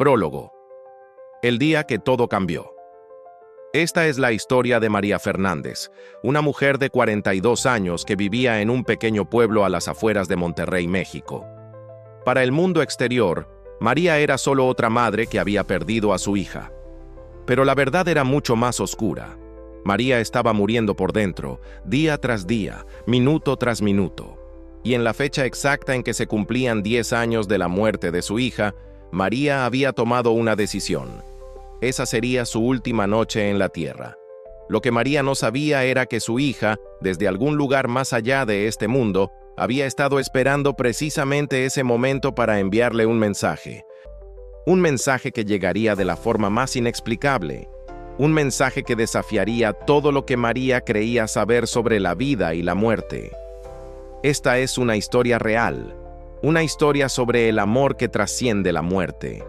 Prólogo. El día que todo cambió. Esta es la historia de María Fernández, una mujer de 42 años que vivía en un pequeño pueblo a las afueras de Monterrey, México. Para el mundo exterior, María era solo otra madre que había perdido a su hija. Pero la verdad era mucho más oscura. María estaba muriendo por dentro, día tras día, minuto tras minuto. Y en la fecha exacta en que se cumplían 10 años de la muerte de su hija, María había tomado una decisión. Esa sería su última noche en la tierra. Lo que María no sabía era que su hija, desde algún lugar más allá de este mundo, había estado esperando precisamente ese momento para enviarle un mensaje. Un mensaje que llegaría de la forma más inexplicable. Un mensaje que desafiaría todo lo que María creía saber sobre la vida y la muerte. Esta es una historia real. Una historia sobre el amor que trasciende la muerte.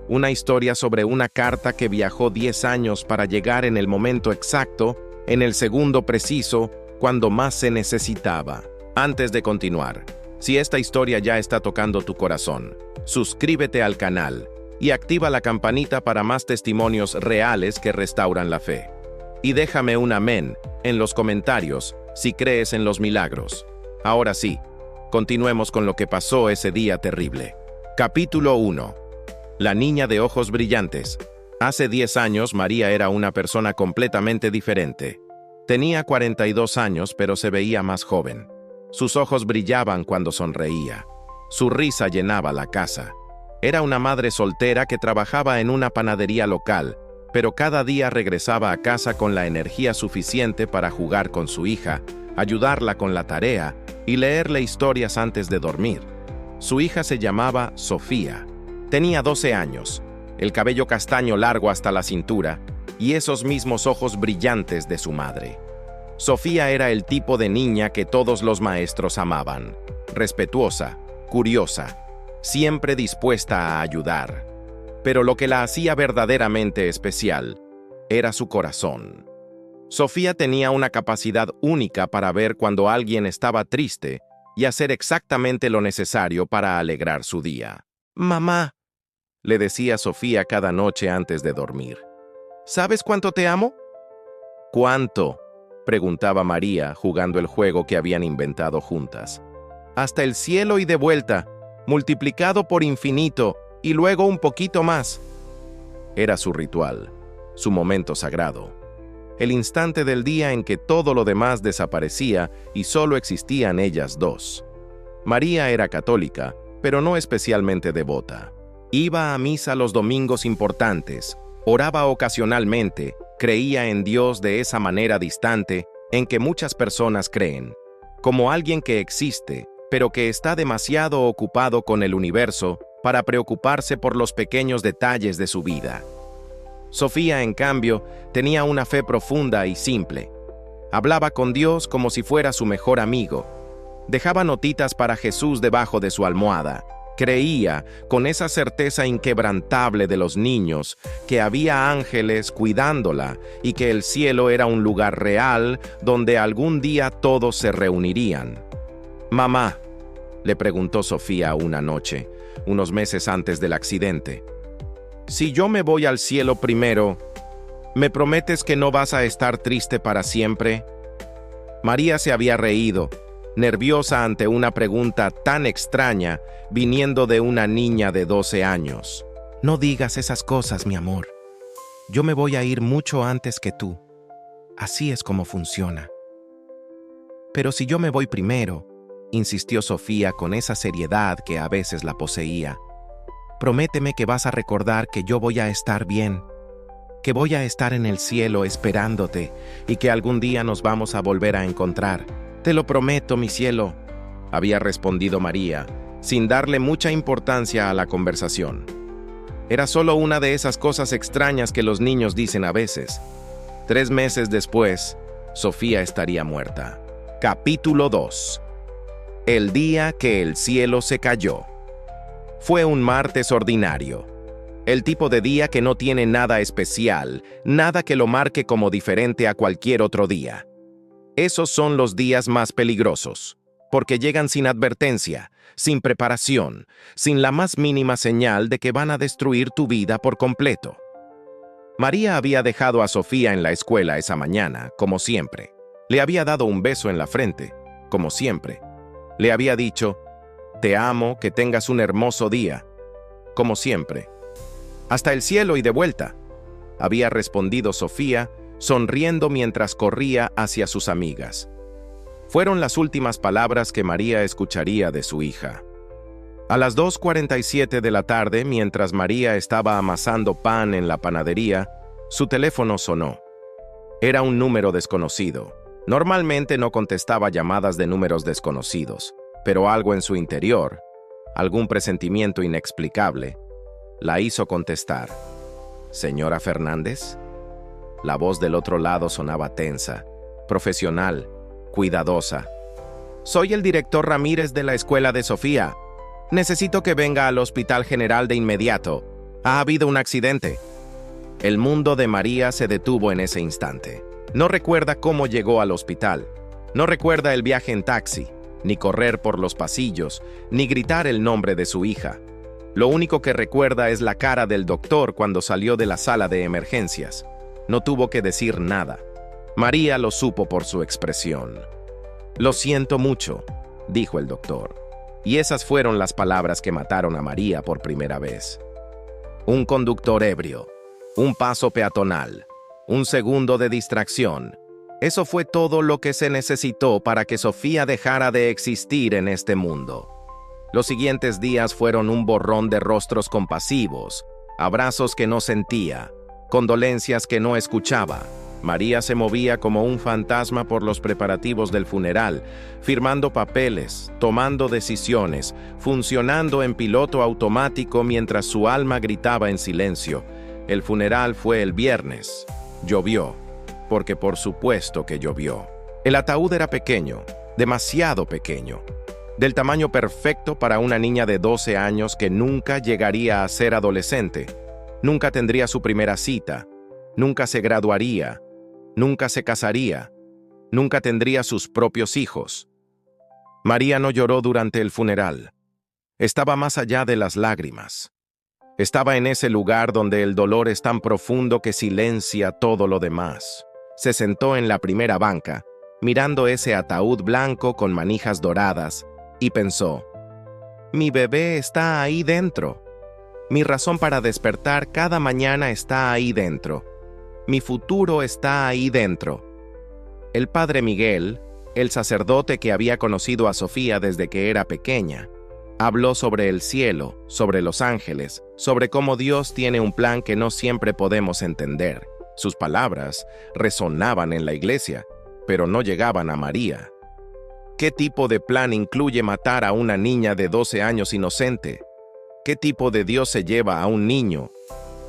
Una historia sobre una carta que viajó 10 años para llegar en el momento exacto, en el segundo preciso, cuando más se necesitaba. Antes de continuar, si esta historia ya está tocando tu corazón, suscríbete al canal y activa la campanita para más testimonios reales que restauran la fe. Y déjame un amén en los comentarios si crees en los milagros. Ahora sí, continuemos con lo que pasó ese día terrible. Capítulo 1. La niña de ojos brillantes. Hace 10 años María era una persona completamente diferente. Tenía 42 años, pero se veía más joven. Sus ojos brillaban cuando sonreía. Su risa llenaba la casa. Era una madre soltera que trabajaba en una panadería local, pero cada día regresaba a casa con la energía suficiente para jugar con su hija, ayudarla con la tarea y leerle historias antes de dormir. Su hija se llamaba Sofía. Tenía 12 años, el cabello castaño largo hasta la cintura y esos mismos ojos brillantes de su madre. Sofía era el tipo de niña que todos los maestros amaban, respetuosa, curiosa, siempre dispuesta a ayudar. Pero lo que la hacía verdaderamente especial era su corazón. Sofía tenía una capacidad única para ver cuando alguien estaba triste y hacer exactamente lo necesario para alegrar su día. «Mamá», le decía Sofía cada noche antes de dormir, «¿sabes cuánto te amo?» «¿Cuánto?», preguntaba María jugando el juego que habían inventado juntas. «Hasta el cielo y de vuelta, multiplicado por infinito y luego un poquito más». Era su ritual, su momento sagrado. El instante del día en que todo lo demás desaparecía y solo existían ellas dos. María era católica, pero no especialmente devota. Iba a misa los domingos importantes, oraba ocasionalmente, creía en Dios de esa manera distante en que muchas personas creen, como alguien que existe, pero que está demasiado ocupado con el universo para preocuparse por los pequeños detalles de su vida. Sofía, en cambio, tenía una fe profunda y simple. Hablaba con Dios como si fuera su mejor amigo. Dejaba notitas para Jesús debajo de su almohada. Creía, con esa certeza inquebrantable de los niños, que había ángeles cuidándola y que el cielo era un lugar real donde algún día todos se reunirían. «Mamá», le preguntó Sofía una noche, unos meses antes del accidente, «si yo me voy al cielo primero, ¿me prometes que no vas a estar triste para siempre?» María se había reído, nerviosa ante una pregunta tan extraña viniendo de una niña de 12 años. «No digas esas cosas, mi amor. Yo me voy a ir mucho antes que tú. Así es como funciona». «Pero si yo me voy primero», insistió Sofía con esa seriedad que a veces la poseía, «prométeme que vas a recordar que yo voy a estar bien, que voy a estar en el cielo esperándote y que algún día nos vamos a volver a encontrar. Te lo prometo, mi cielo», había respondido María, sin darle mucha importancia a la conversación. Era solo una de esas cosas extrañas que los niños dicen a veces. 3 meses después, Sofía estaría muerta. Capítulo 2. El día que el cielo se cayó. Fue un martes ordinario. El tipo de día que no tiene nada especial, nada que lo marque como diferente a cualquier otro día. Esos son los días más peligrosos, porque llegan sin advertencia, sin preparación, sin la más mínima señal de que van a destruir tu vida por completo. María había dejado a Sofía en la escuela esa mañana, como siempre. Le había dado un beso en la frente, como siempre. Le había dicho, «Te amo, que tengas un hermoso día», como siempre. «Hasta el cielo y de vuelta», había respondido Sofía, sonriendo mientras corría hacia sus amigas. Fueron las últimas palabras que María escucharía de su hija. A las 2:47 de la tarde, mientras María estaba amasando pan en la panadería, su teléfono sonó. Era un número desconocido. Normalmente no contestaba llamadas de números desconocidos, pero algo en su interior, algún presentimiento inexplicable, la hizo contestar. «¿Señora Fernández?» La voz del otro lado sonaba tensa, profesional, cuidadosa. «Soy el director Ramírez de la escuela de Sofía. Necesito que venga al Hospital General de inmediato. Ha habido un accidente». El mundo de María se detuvo en ese instante. No recuerda cómo llegó al hospital. No recuerda el viaje en taxi, ni correr por los pasillos, ni gritar el nombre de su hija. Lo único que recuerda es la cara del doctor cuando salió de la sala de emergencias. No tuvo que decir nada. María lo supo por su expresión. «Lo siento mucho», dijo el doctor. Y esas fueron las palabras que mataron a María por primera vez. Un conductor ebrio, un paso peatonal, un segundo de distracción. Eso fue todo lo que se necesitó para que Sofía dejara de existir en este mundo. Los siguientes días fueron un borrón de rostros compasivos, abrazos que no sentía, condolencias que no escuchaba. María se movía como un fantasma por los preparativos del funeral, firmando papeles, tomando decisiones, funcionando en piloto automático mientras su alma gritaba en silencio. El funeral fue el viernes. Llovió, porque por supuesto que llovió. El ataúd era pequeño, demasiado pequeño, del tamaño perfecto para una niña de 12 años que nunca llegaría a ser adolescente, nunca tendría su primera cita, nunca se graduaría, nunca se casaría, nunca tendría sus propios hijos. María no lloró durante el funeral. Estaba más allá de las lágrimas. Estaba en ese lugar donde el dolor es tan profundo que silencia todo lo demás. Se sentó en la primera banca, mirando ese ataúd blanco con manijas doradas, y pensó, «Mi bebé está ahí dentro. Mi razón para despertar cada mañana está ahí dentro. Mi futuro está ahí dentro». El padre Miguel, el sacerdote que había conocido a Sofía desde que era pequeña, habló sobre el cielo, sobre los ángeles, sobre cómo Dios tiene un plan que no siempre podemos entender. Sus palabras resonaban en la iglesia, pero no llegaban a María. ¿Qué tipo de plan incluye matar a una niña de 12 años inocente? ¿Qué tipo de Dios se lleva a un niño?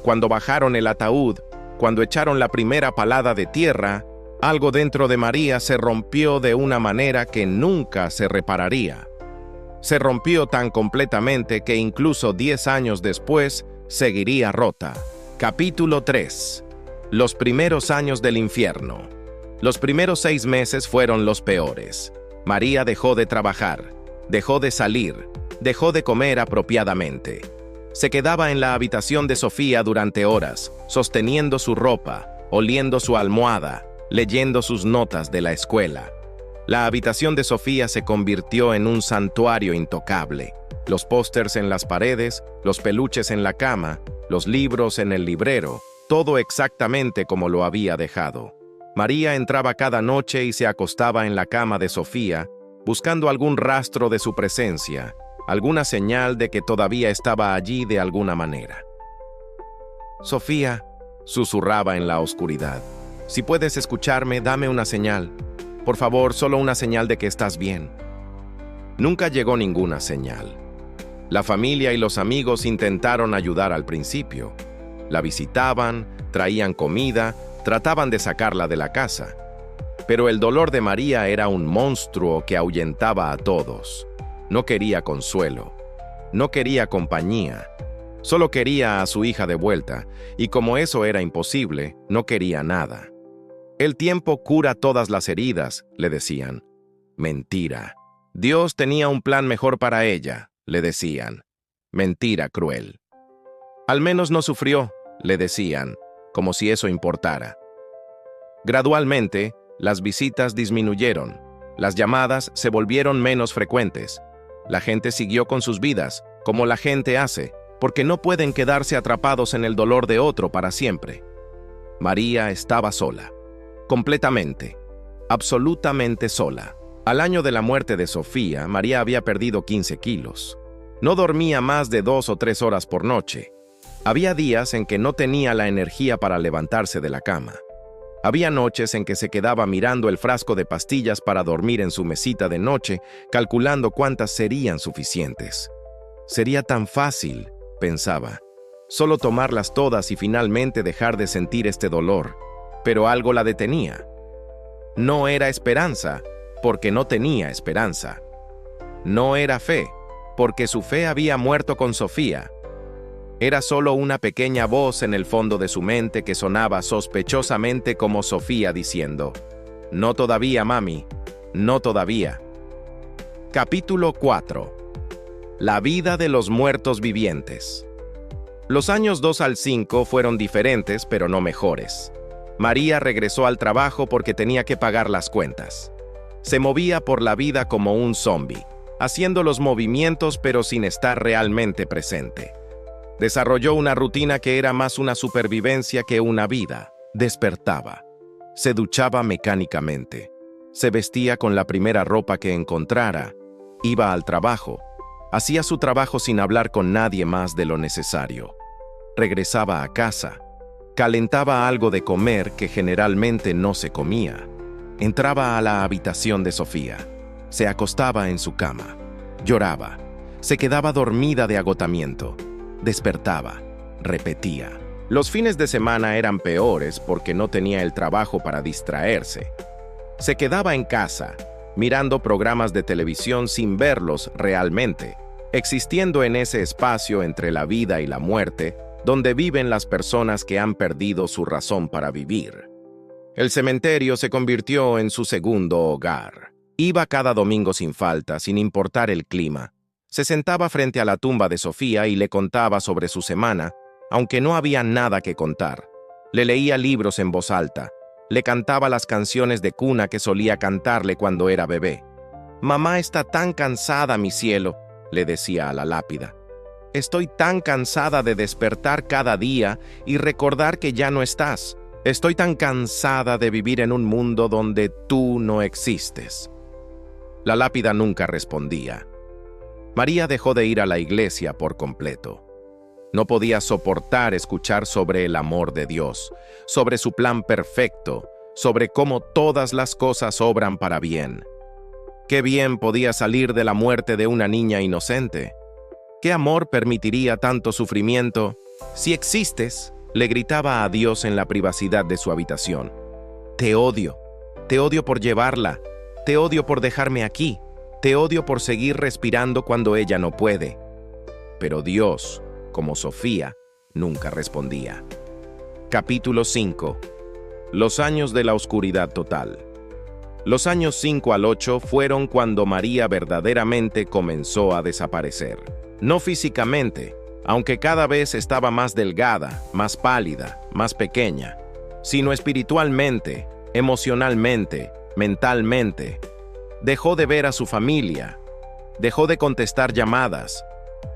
Cuando bajaron el ataúd, cuando echaron la primera palada de tierra, algo dentro de María se rompió de una manera que nunca se repararía. Se rompió tan completamente que incluso 10 años después seguiría rota. Capítulo 3. Los primeros años del infierno. Los primeros 6 meses fueron los peores. María dejó de trabajar, dejó de salir, dejó de comer apropiadamente. Se quedaba en la habitación de Sofía durante horas, sosteniendo su ropa, oliendo su almohada, leyendo sus notas de la escuela. La habitación de Sofía se convirtió en un santuario intocable. Los pósters en las paredes, los peluches en la cama, los libros en el librero, todo exactamente como lo había dejado. María entraba cada noche y se acostaba en la cama de Sofía, buscando algún rastro de su presencia, alguna señal de que todavía estaba allí de alguna manera. «Sofía», susurraba en la oscuridad, «si puedes escucharme, dame una señal. Por favor, solo una señal de que estás bien». Nunca llegó ninguna señal. La familia y los amigos intentaron ayudar al principio. La visitaban, traían comida, trataban de sacarla de la casa. Pero el dolor de María era un monstruo que ahuyentaba a todos. No quería consuelo, no quería compañía, solo quería a su hija de vuelta, y como eso era imposible, no quería nada. «El tiempo cura todas las heridas», le decían. Mentira. Dios tenía un plan mejor para ella, le decían. Mentira cruel. Al menos no sufrió, le decían, como si eso importara. Gradualmente, las visitas disminuyeron. Las llamadas se volvieron menos frecuentes. La gente siguió con sus vidas, como la gente hace, porque no pueden quedarse atrapados en el dolor de otro para siempre. María estaba sola. Completamente. Absolutamente sola. Al año de la muerte de Sofía, María había perdido 15 kilos. No dormía más de 2 o 3 horas por noche. Había días en que no tenía la energía para levantarse de la cama. Había noches en que se quedaba mirando el frasco de pastillas para dormir en su mesita de noche, calculando cuántas serían suficientes. Sería tan fácil, pensaba, solo tomarlas todas y finalmente dejar de sentir este dolor, pero algo la detenía. No era esperanza, porque no tenía esperanza. No era fe, porque su fe había muerto con Sofía. Era solo una pequeña voz en el fondo de su mente que sonaba sospechosamente como Sofía diciendo: «No todavía, mami, no todavía». Capítulo 4. La vida de los muertos vivientes. Los años 2 al 5 fueron diferentes, pero no mejores. María regresó al trabajo porque tenía que pagar las cuentas. Se movía por la vida como un zombi, haciendo los movimientos pero sin estar realmente presente. Desarrolló una rutina que era más una supervivencia que una vida. Despertaba. Se duchaba mecánicamente. Se vestía con la primera ropa que encontrara. Iba al trabajo. Hacía su trabajo sin hablar con nadie más de lo necesario. Regresaba a casa. Calentaba algo de comer que generalmente no se comía. Entraba a la habitación de Sofía. Se acostaba en su cama. Lloraba. Se quedaba dormida de agotamiento. Despertaba. Repetía. Los fines de semana eran peores porque no tenía el trabajo para distraerse. Se quedaba en casa, mirando programas de televisión sin verlos realmente, existiendo en ese espacio entre la vida y la muerte, donde viven las personas que han perdido su razón para vivir. El cementerio se convirtió en su segundo hogar. Iba cada domingo sin falta, sin importar el clima. Se sentaba frente a la tumba de Sofía y le contaba sobre su semana, aunque no había nada que contar. Le leía libros en voz alta. Le cantaba las canciones de cuna que solía cantarle cuando era bebé. «Mamá está tan cansada, mi cielo», le decía a la lápida. «Estoy tan cansada de despertar cada día y recordar que ya no estás. Estoy tan cansada de vivir en un mundo donde tú no existes». La lápida nunca respondía. María dejó de ir a la iglesia por completo. No podía soportar escuchar sobre el amor de Dios, sobre su plan perfecto, sobre cómo todas las cosas obran para bien. ¿Qué bien podía salir de la muerte de una niña inocente? ¿Qué amor permitiría tanto sufrimiento? «Si existes», le gritaba a Dios en la privacidad de su habitación. Te odio por llevarla, te odio por dejarme aquí, te odio por seguir respirando cuando ella no puede». Pero Dios, como Sofía, nunca respondía. Capítulo 5. Los años de la oscuridad total. Los años 5 al 8 fueron cuando María verdaderamente comenzó a desaparecer. No físicamente, aunque cada vez estaba más delgada, más pálida, más pequeña, sino espiritualmente, emocionalmente, mentalmente. Dejó de ver a su familia, dejó de contestar llamadas.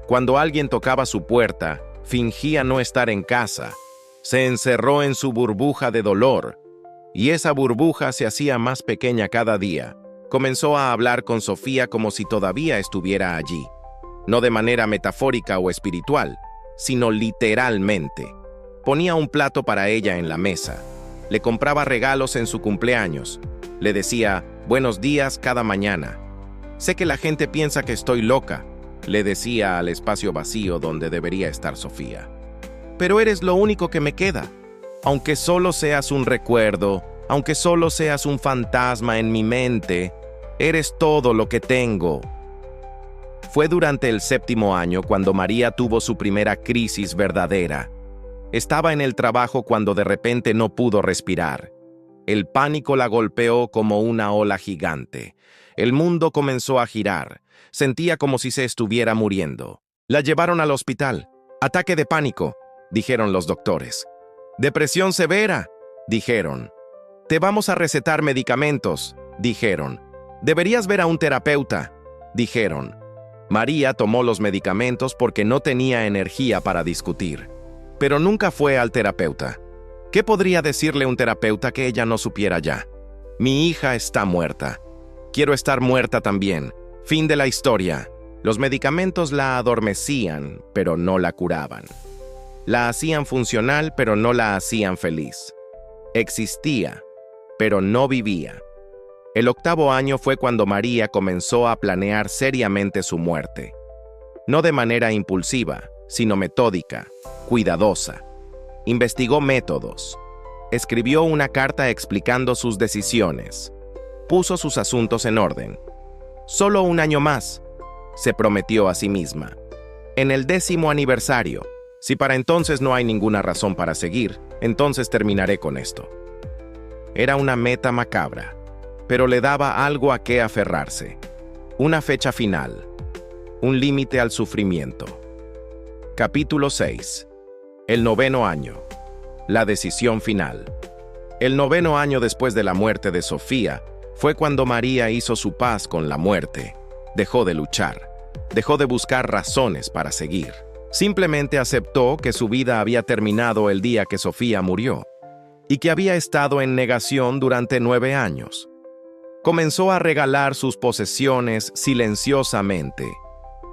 Cuando alguien tocaba su puerta, fingía no estar en casa. Se encerró en su burbuja de dolor, y esa burbuja se hacía más pequeña cada día. Comenzó a hablar con Sofía como si todavía estuviera allí, no de manera metafórica o espiritual, sino literalmente. Ponía un plato para ella en la mesa, le compraba regalos en su cumpleaños, le decía «buenos días» cada mañana. «Sé que la gente piensa que estoy loca», le decía al espacio vacío donde debería estar Sofía. «Pero eres lo único que me queda. Aunque solo seas un recuerdo, aunque solo seas un fantasma en mi mente, eres todo lo que tengo». Fue durante el 7º año cuando María tuvo su primera crisis verdadera. Estaba en el trabajo cuando de repente no pudo respirar. El pánico la golpeó como una ola gigante. El mundo comenzó a girar. Sentía como si se estuviera muriendo. La llevaron al hospital. Ataque de pánico, dijeron los doctores. Depresión severa, dijeron. Te vamos a recetar medicamentos, dijeron. Deberías ver a un terapeuta, dijeron. María tomó los medicamentos porque no tenía energía para discutir. Pero nunca fue al terapeuta. ¿Qué podría decirle un terapeuta que ella no supiera ya? Mi hija está muerta. Quiero estar muerta también. Fin de la historia. Los medicamentos la adormecían, pero no la curaban. La hacían funcional, pero no la hacían feliz. Existía, pero no vivía. El 8º año fue cuando María comenzó a planear seriamente su muerte. No de manera impulsiva, sino metódica, cuidadosa. Investigó métodos. Escribió una carta explicando sus decisiones. Puso sus asuntos en orden. Solo un año más, se prometió a sí misma. En el 10º aniversario, si para entonces no hay ninguna razón para seguir, entonces terminaré con esto. Era una meta macabra, pero le daba algo a qué aferrarse. Una fecha final. Un límite al sufrimiento. Capítulo 6. El 9º año. La decisión final. El 9º año después de la muerte de Sofía fue cuando María hizo su paz con la muerte. Dejó de luchar. Dejó de buscar razones para seguir. Simplemente aceptó que su vida había terminado el día que Sofía murió y que había estado en negación durante 9 años. Comenzó a regalar sus posesiones silenciosamente.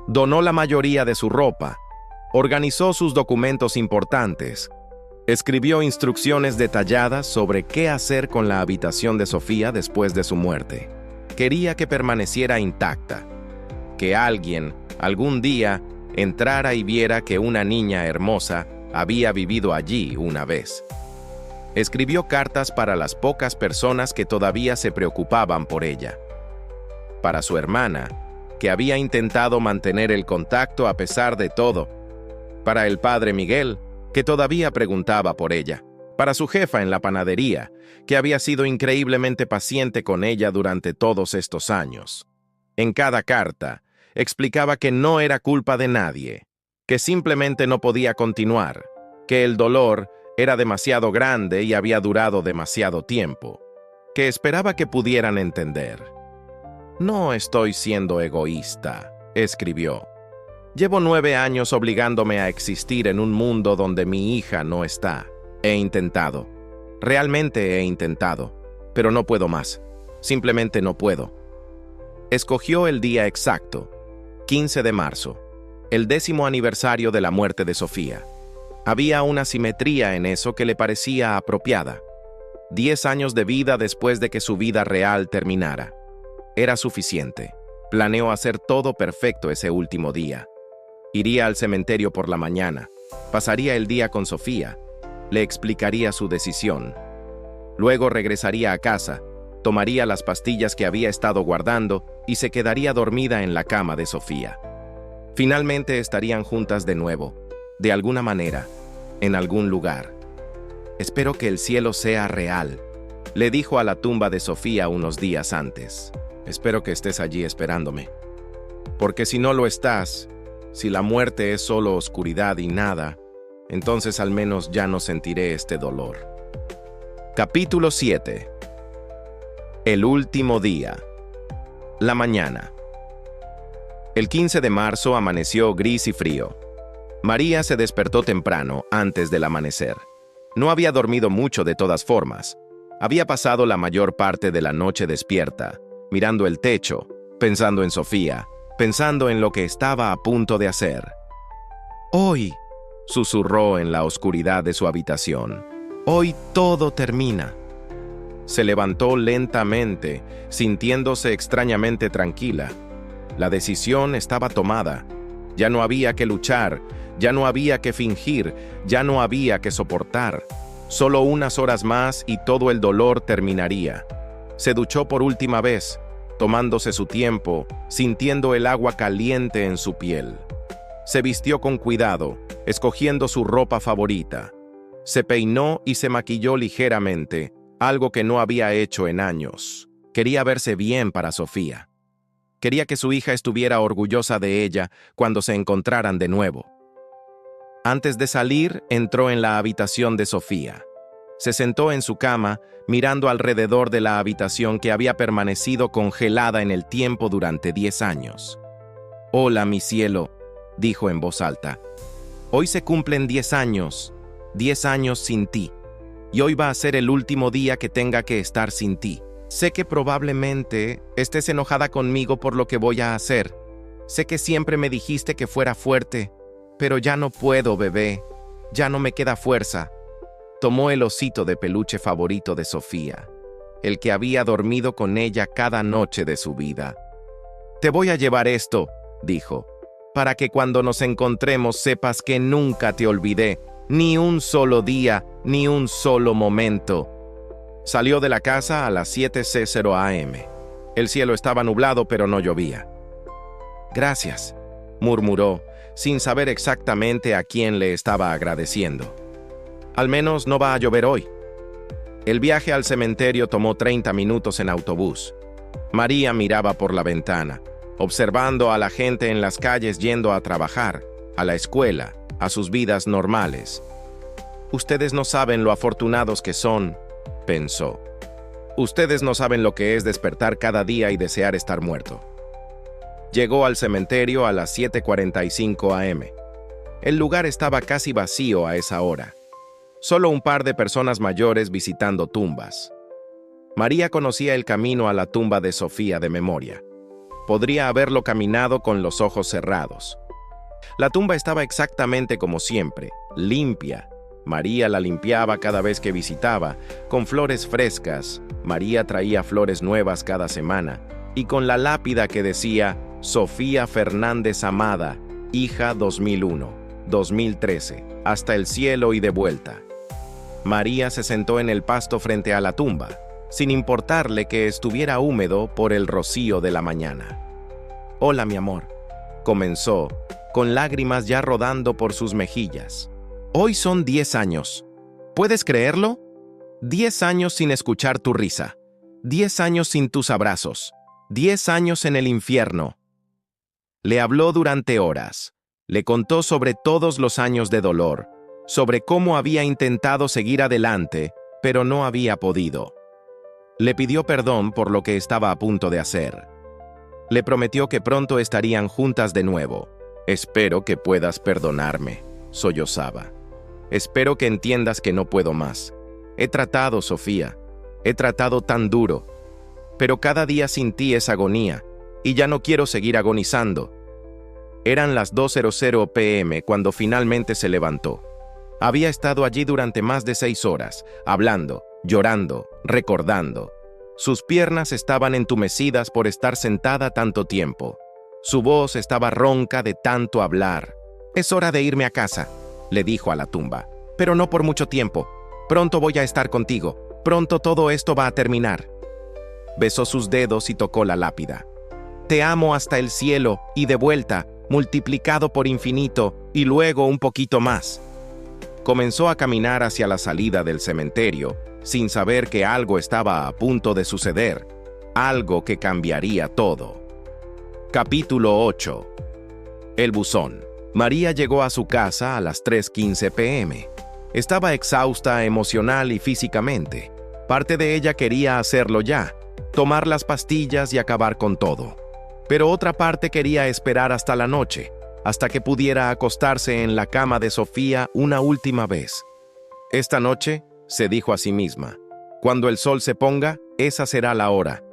Donó la mayoría de su ropa. Organizó sus documentos importantes. Escribió instrucciones detalladas sobre qué hacer con la habitación de Sofía después de su muerte. Quería que permaneciera intacta. Que alguien, algún día, entrara y viera que una niña hermosa había vivido allí una vez. Escribió cartas para las pocas personas que todavía se preocupaban por ella. Para su hermana, que había intentado mantener el contacto a pesar de todo. Para el padre Miguel, que todavía preguntaba por ella. Para su jefa en la panadería, que había sido increíblemente paciente con ella durante todos estos años. En cada carta, explicaba que no era culpa de nadie, que simplemente no podía continuar, que el dolor era demasiado grande y había durado demasiado tiempo, que esperaba que pudieran entender. No estoy siendo egoísta, escribió. Llevo 9 años obligándome a existir en un mundo donde mi hija no está. He intentado. Realmente he intentado, pero no puedo más. Simplemente no puedo. Escogió el día exacto, 15 de marzo, el 10º aniversario de la muerte de Sofía. Había una simetría en eso que le parecía apropiada. 10 años de vida después de que su vida real terminara. Era suficiente. Planeó hacer todo perfecto ese último día. Iría al cementerio por la mañana. Pasaría el día con Sofía. Le explicaría su decisión. Luego regresaría a casa, tomaría las pastillas que había estado guardando y se quedaría dormida en la cama de Sofía. Finalmente estarían juntas de nuevo, de alguna manera, en algún lugar. Espero que el cielo sea real, le dijo a la tumba de Sofía unos días antes. Espero que estés allí esperándome. Porque si no lo estás, si la muerte es solo oscuridad y nada, entonces al menos ya no sentiré este dolor. Capítulo 7. El último día. La mañana. El 15 de marzo amaneció gris y frío. María se despertó temprano, antes del amanecer. No había dormido mucho de todas formas. Había pasado la mayor parte de la noche despierta, mirando el techo, pensando en Sofía, pensando en lo que estaba a punto de hacer. «Hoy», susurró en la oscuridad de su habitación, «hoy todo termina». Se levantó lentamente, sintiéndose extrañamente tranquila. La decisión estaba tomada. Ya no había que luchar, ya no había que fingir, ya no había que soportar. Solo unas horas más y todo el dolor terminaría. Se duchó por última vez, tomándose su tiempo, sintiendo el agua caliente en su piel. Se vistió con cuidado, escogiendo su ropa favorita. Se peinó y se maquilló ligeramente, algo que no había hecho en años. Quería verse bien para Sofía. Quería que su hija estuviera orgullosa de ella cuando se encontraran de nuevo. Antes de salir, entró en la habitación de Sofía. Se sentó en su cama, mirando alrededor de la habitación que había permanecido congelada en el tiempo durante 10 años. «Hola, mi cielo», dijo en voz alta. «Hoy se cumplen 10 años sin ti, y hoy va a ser el último día que tenga que estar sin ti. Sé que probablemente estés enojada conmigo por lo que voy a hacer. Sé que siempre me dijiste que fuera fuerte, pero ya no puedo, bebé. Ya no me queda fuerza». Tomó el osito de peluche favorito de Sofía, el que había dormido con ella cada noche de su vida. «Te voy a llevar esto», dijo, «para que cuando nos encontremos sepas que nunca te olvidé, ni un solo día, ni un solo momento». Salió de la casa a las 7:00 am. El cielo estaba nublado, pero no llovía. «Gracias», murmuró, sin saber exactamente a quién le estaba agradeciendo. «Al menos no va a llover hoy». El viaje al cementerio tomó 30 minutos en autobús. María miraba por la ventana, observando a la gente en las calles yendo a trabajar, a la escuela, a sus vidas normales. «Ustedes no saben lo afortunados que son», pensó. «Ustedes no saben lo que es despertar cada día y desear estar muerto». Llegó al cementerio a las 7:45 am. El lugar estaba casi vacío a esa hora. Solo un par de personas mayores visitando tumbas. María conocía el camino a la tumba de Sofía de memoria. Podría haberlo caminado con los ojos cerrados. La tumba estaba exactamente como siempre, limpia. María la limpiaba cada vez que visitaba, con flores frescas. María traía flores nuevas cada semana, y con la lápida que decía Sofía Fernández Amada, hija 2001, 2013, hasta el cielo y de vuelta. María se sentó en el pasto frente a la tumba, sin importarle que estuviera húmedo por el rocío de la mañana. «Hola, mi amor», comenzó, con lágrimas ya rodando por sus mejillas. «Hoy son 10 años. ¿Puedes creerlo? 10 años sin escuchar tu risa. 10 años sin tus abrazos. 10 años en el infierno». Le habló durante horas. Le contó sobre todos los años de dolor, sobre cómo había intentado seguir adelante, pero no había podido. Le pidió perdón por lo que estaba a punto de hacer. Le prometió que pronto estarían juntas de nuevo. «Espero que puedas perdonarme», sollozaba. «Espero que entiendas que no puedo más. He tratado, Sofía. He tratado tan duro. Pero cada día sin ti es agonía, y ya no quiero seguir agonizando». Eran las 2:00 p.m. cuando finalmente se levantó. Había estado allí durante más de 6 horas, hablando, llorando, recordando. Sus piernas estaban entumecidas por estar sentada tanto tiempo. Su voz estaba ronca de tanto hablar. «Es hora de irme a casa», le dijo a la tumba. «Pero no por mucho tiempo. Pronto voy a estar contigo. Pronto todo esto va a terminar». Besó sus dedos y tocó la lápida. «Te amo hasta el cielo y de vuelta, multiplicado por infinito, y luego un poquito más». Comenzó a caminar hacia la salida del cementerio, sin saber que algo estaba a punto de suceder, algo que cambiaría todo. Capítulo 8. El buzón. María llegó a su casa a las 3:15 p.m. Estaba exhausta emocional y físicamente. Parte de ella quería hacerlo ya, tomar las pastillas y acabar con todo. Pero otra parte quería esperar hasta la noche, hasta que pudiera acostarse en la cama de Sofía una última vez. «Esta noche», se dijo a sí misma, «cuando el sol se ponga, esa será la hora».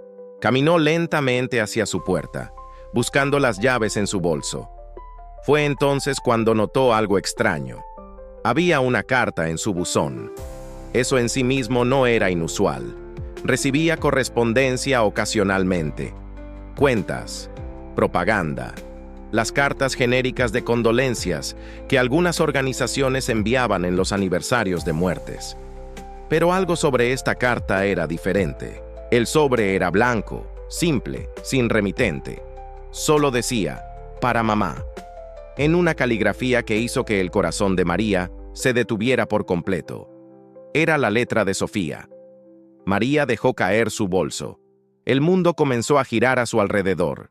Caminó lentamente hacia su puerta, buscando las llaves en su bolso. Fue entonces cuando notó algo extraño. Había una carta en su buzón. Eso en sí mismo no era inusual. Recibía correspondencia ocasionalmente. Cuentas, propaganda, las cartas genéricas de condolencias que algunas organizaciones enviaban en los aniversarios de muertes. Pero algo sobre esta carta era diferente. El sobre era blanco, simple, sin remitente. Solo decía, «Para mamá», en una caligrafía que hizo que el corazón de María se detuviera por completo. Era la letra de Sofía. María dejó caer su bolso. El mundo comenzó a girar a su alrededor.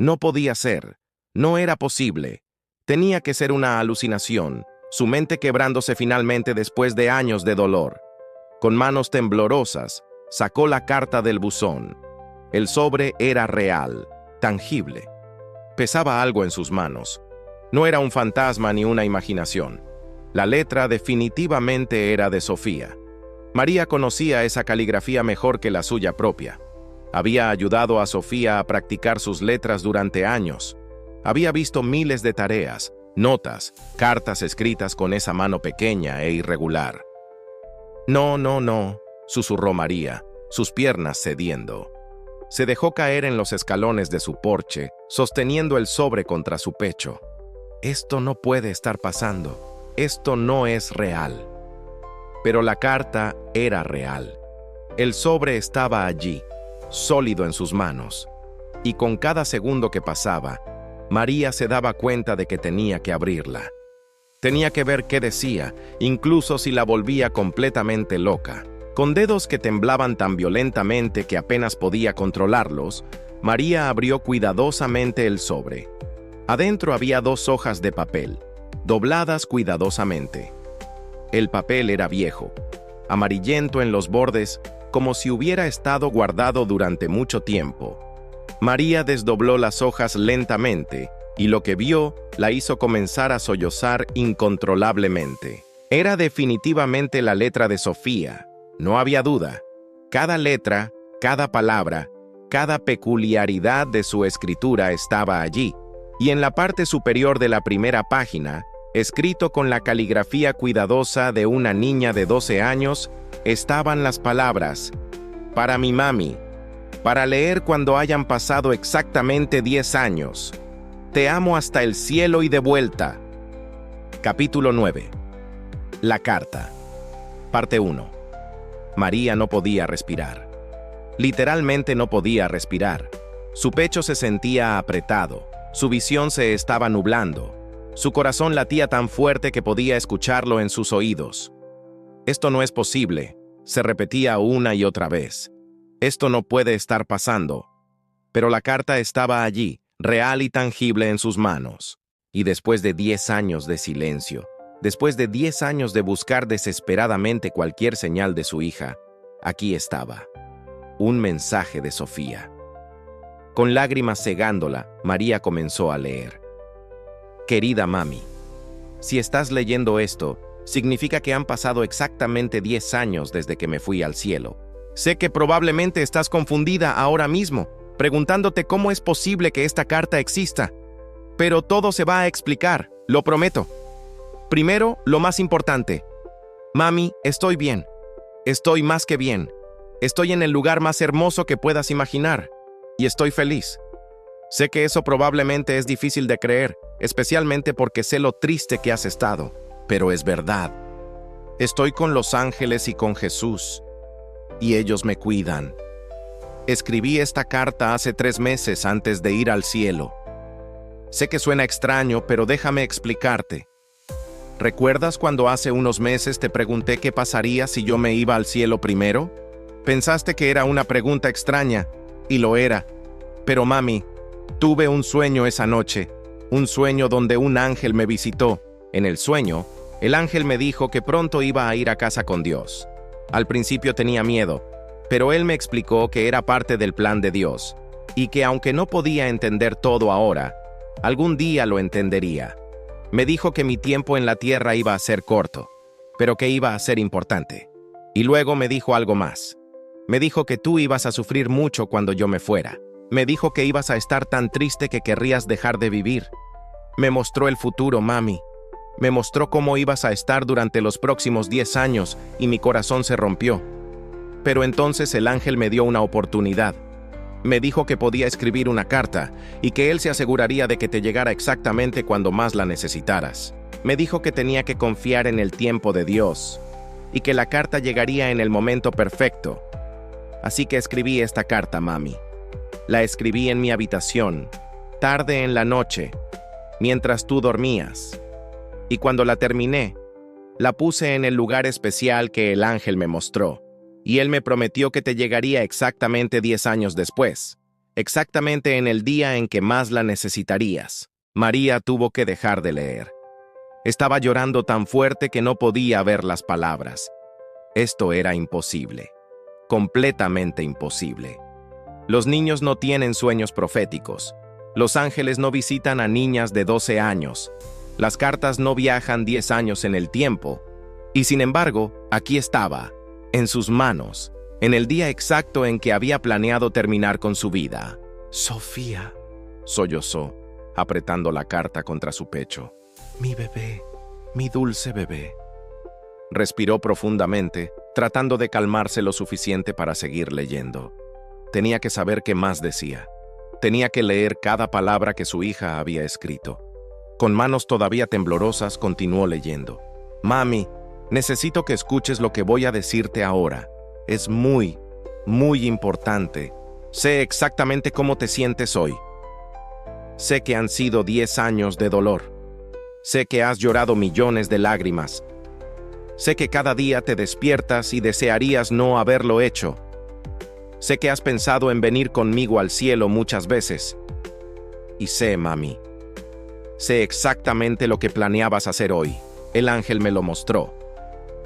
No podía ser. No era posible. Tenía que ser una alucinación, su mente quebrándose finalmente después de años de dolor. Con manos temblorosas, sacó la carta del buzón. El sobre era real, tangible. Pesaba algo en sus manos. No era un fantasma ni una imaginación. La letra definitivamente era de Sofía. María conocía esa caligrafía mejor que la suya propia. Había ayudado a Sofía a practicar sus letras durante años. Había visto miles de tareas, notas, cartas escritas con esa mano pequeña e irregular. No, no, no, susurró María, sus piernas cediendo. Se dejó caer en los escalones de su porche, sosteniendo el sobre contra su pecho. Esto no puede estar pasando. Esto no es real. Pero la carta era real. El sobre estaba allí, sólido en sus manos. Y con cada segundo que pasaba, María se daba cuenta de que tenía que abrirla. Tenía que ver qué decía, incluso si la volvía completamente loca. Con dedos que temblaban tan violentamente que apenas podía controlarlos, María abrió cuidadosamente el sobre. Adentro había 2 hojas de papel, dobladas cuidadosamente. El papel era viejo, amarillento en los bordes, como si hubiera estado guardado durante mucho tiempo. María desdobló las hojas lentamente, y lo que vio la hizo comenzar a sollozar incontrolablemente. Era definitivamente la letra de Sofía, no había duda. Cada letra, cada palabra, cada peculiaridad de su escritura estaba allí, y en la parte superior de la primera página, escrito con la caligrafía cuidadosa de una niña de 12 años, estaban las palabras: para mi mami, para leer cuando hayan pasado exactamente 10 años. Te amo hasta el cielo y de vuelta. Capítulo 9. La carta. Parte 1. María no podía respirar. Literalmente no podía respirar. Su pecho se sentía apretado, su visión se estaba nublando. Su corazón latía tan fuerte que podía escucharlo en sus oídos. Esto no es posible, se repetía una y otra vez. Esto no puede estar pasando. Pero la carta estaba allí, real y tangible en sus manos. Y después de 10 años de silencio, después de 10 años de buscar desesperadamente cualquier señal de su hija, aquí estaba. Un mensaje de Sofía. Con lágrimas cegándola, María comenzó a leer. Querida mami, si estás leyendo esto, significa que han pasado exactamente 10 años desde que me fui al cielo. Sé que probablemente estás confundida ahora mismo, preguntándote cómo es posible que esta carta exista. Pero todo se va a explicar, lo prometo. Primero, lo más importante. Mami, estoy bien. Estoy más que bien. Estoy en el lugar más hermoso que puedas imaginar. Y estoy feliz. Sé que eso probablemente es difícil de creer, especialmente porque sé lo triste que has estado. Pero es verdad. Estoy con los ángeles y con Jesús. Y ellos me cuidan. Escribí esta carta hace 3 meses antes de ir al cielo. Sé que suena extraño, pero déjame explicarte. ¿Recuerdas cuando hace unos meses te pregunté qué pasaría si yo me iba al cielo primero? Pensaste que era una pregunta extraña, y lo era. Pero mami, tuve un sueño esa noche, un sueño donde un ángel me visitó. En el sueño, el ángel me dijo que pronto iba a ir a casa con Dios. Al principio tenía miedo, pero él me explicó que era parte del plan de Dios, y que aunque no podía entender todo ahora, algún día lo entendería. Me dijo que mi tiempo en la tierra iba a ser corto, pero que iba a ser importante. Y luego me dijo algo más. Me dijo que tú ibas a sufrir mucho cuando yo me fuera. Me dijo que ibas a estar tan triste que querrías dejar de vivir. Me mostró el futuro, mami. Me mostró cómo ibas a estar durante los próximos 10 años y mi corazón se rompió. Pero entonces el ángel me dio una oportunidad. Me dijo que podía escribir una carta y que él se aseguraría de que te llegara exactamente cuando más la necesitaras. Me dijo que tenía que confiar en el tiempo de Dios y que la carta llegaría en el momento perfecto. Así que escribí esta carta, mami. La escribí en mi habitación, tarde en la noche, mientras tú dormías. Y cuando la terminé, la puse en el lugar especial que el ángel me mostró, y él me prometió que te llegaría exactamente 10 años después. exactamente en el día en que más la necesitarías. María tuvo que dejar de leer. Estaba llorando tan fuerte que no podía ver las palabras. Esto era imposible, completamente imposible. Los niños no tienen sueños proféticos. Los ángeles no visitan a niñas de 12 años. Las cartas no viajan 10 años en el tiempo. Y sin embargo, aquí estaba, en sus manos, en el día exacto en que había planeado terminar con su vida. «Sofía», sollozó, apretando la carta contra su pecho. «Mi bebé, mi dulce bebé». Respiró profundamente, tratando de calmarse lo suficiente para seguir leyendo. Tenía que saber qué más decía. Tenía que leer cada palabra que su hija había escrito. Con manos todavía temblorosas, continuó leyendo. «Mami, necesito que escuches lo que voy a decirte ahora. Es muy, muy importante. Sé exactamente cómo te sientes hoy. Sé que han sido 10 años de dolor. Sé que has llorado millones de lágrimas. Sé que cada día te despiertas y desearías no haberlo hecho. Sé que has pensado en venir conmigo al cielo muchas veces. Y sé, mami, sé exactamente lo que planeabas hacer hoy. El ángel me lo mostró.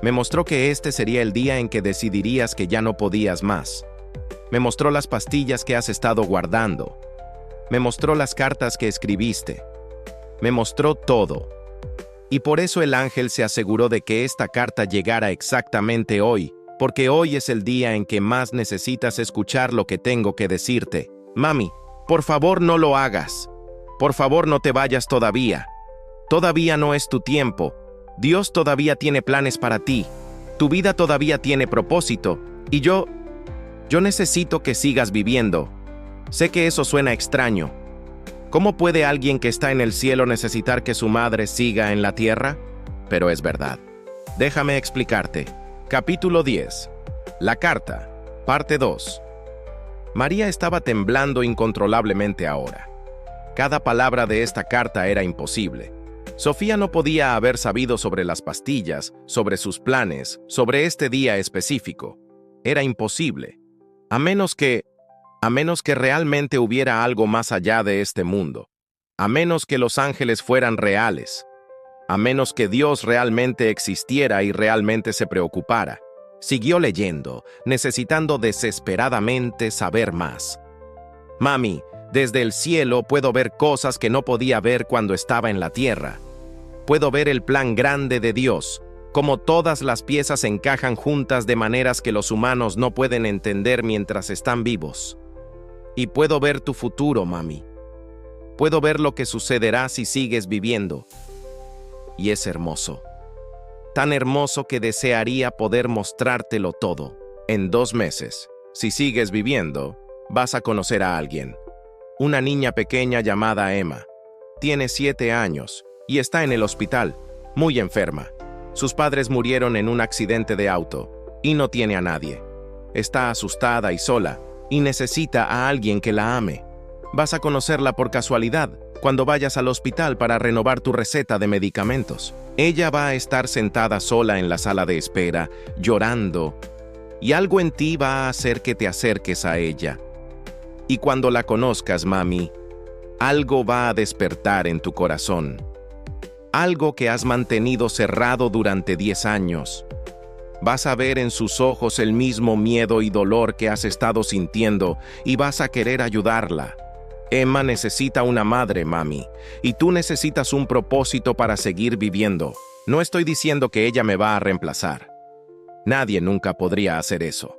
Me mostró que este sería el día en que decidirías que ya no podías más. Me mostró las pastillas que has estado guardando. Me mostró las cartas que escribiste. Me mostró todo. Y por eso el ángel se aseguró de que esta carta llegara exactamente hoy, porque hoy es el día en que más necesitas escuchar lo que tengo que decirte. Mami, por favor no lo hagas. Por favor no te vayas todavía. Todavía no es tu tiempo. Dios todavía tiene planes para ti. Tu vida todavía tiene propósito. Y yo necesito que sigas viviendo. Sé que eso suena extraño. ¿Cómo puede alguien que está en el cielo necesitar que su madre siga en la tierra? Pero es verdad. Déjame explicarte. Capítulo 10. La carta. Parte 2. María estaba temblando incontrolablemente ahora. Cada palabra de esta carta era imposible. Sofía no podía haber sabido sobre las pastillas, sobre sus planes, sobre este día específico. Era imposible. A menos que realmente hubiera algo más allá de este mundo. A menos que los ángeles fueran reales. A menos que Dios realmente existiera y realmente se preocupara. Siguió leyendo, necesitando desesperadamente saber más. Mami, desde el cielo puedo ver cosas que no podía ver cuando estaba en la tierra. Puedo ver el plan grande de Dios, cómo todas las piezas encajan juntas de maneras que los humanos no pueden entender mientras están vivos. Y puedo ver tu futuro, mami. Puedo ver lo que sucederá si sigues viviendo. Y es hermoso. Tan hermoso que desearía poder mostrártelo todo. En 2 meses, si sigues viviendo, vas a conocer a alguien. Una niña pequeña llamada Emma. Tiene 7 años y está en el hospital, muy enferma. Sus padres murieron en un accidente de auto y no tiene a nadie. Está asustada y sola y necesita a alguien que la ame. Vas a conocerla por casualidad cuando vayas al hospital para renovar tu receta de medicamentos. Ella va a estar sentada sola en la sala de espera, llorando, y algo en ti va a hacer que te acerques a ella. Y cuando la conozcas, mami, algo va a despertar en tu corazón. Algo que has mantenido cerrado durante 10 años. Vas a ver en sus ojos el mismo miedo y dolor que has estado sintiendo y vas a querer ayudarla. Emma necesita una madre, mami, y tú necesitas un propósito para seguir viviendo. No estoy diciendo que ella me va a reemplazar. Nadie nunca podría hacer eso.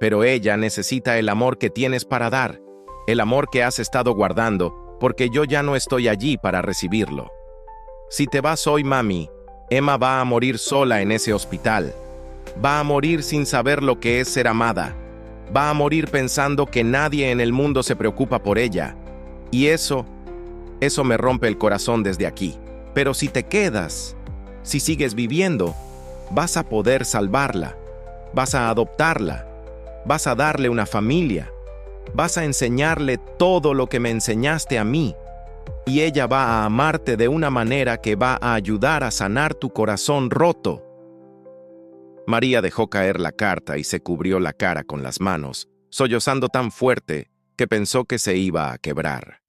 Pero ella necesita el amor que tienes para dar, el amor que has estado guardando, porque yo ya no estoy allí para recibirlo. Si te vas hoy, mami, Emma va a morir sola en ese hospital. Va a morir sin saber lo que es ser amada. Va a morir pensando que nadie en el mundo se preocupa por ella. Y eso me rompe el corazón desde aquí. Pero si te quedas, si sigues viviendo, vas a poder salvarla. Vas a adoptarla. Vas a darle una familia. Vas a enseñarle todo lo que me enseñaste a mí. Y ella va a amarte de una manera que va a ayudar a sanar tu corazón roto. María dejó caer la carta y se cubrió la cara con las manos, sollozando tan fuerte que pensó que se iba a quebrar.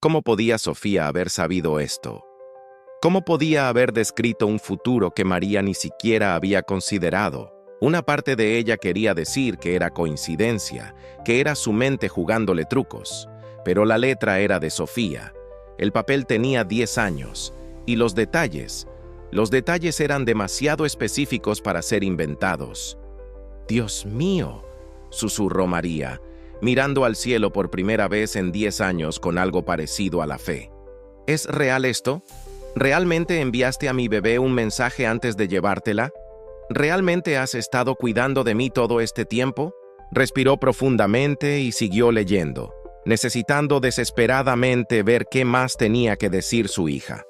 ¿Cómo podía Sofía haber sabido esto? ¿Cómo podía haber descrito un futuro que María ni siquiera había considerado? Una parte de ella quería decir que era coincidencia, que era su mente jugándole trucos, pero la letra era de Sofía. El papel tenía 10 años, y los detalles eran demasiado específicos para ser inventados. «Dios mío», susurró María, mirando al cielo por primera vez en 10 años con algo parecido a la fe. ¿Es real esto? ¿Realmente enviaste a mi bebé un mensaje antes de llevártela? ¿Realmente has estado cuidando de mí todo este tiempo? Respiró profundamente y siguió leyendo, necesitando desesperadamente ver qué más tenía que decir su hija.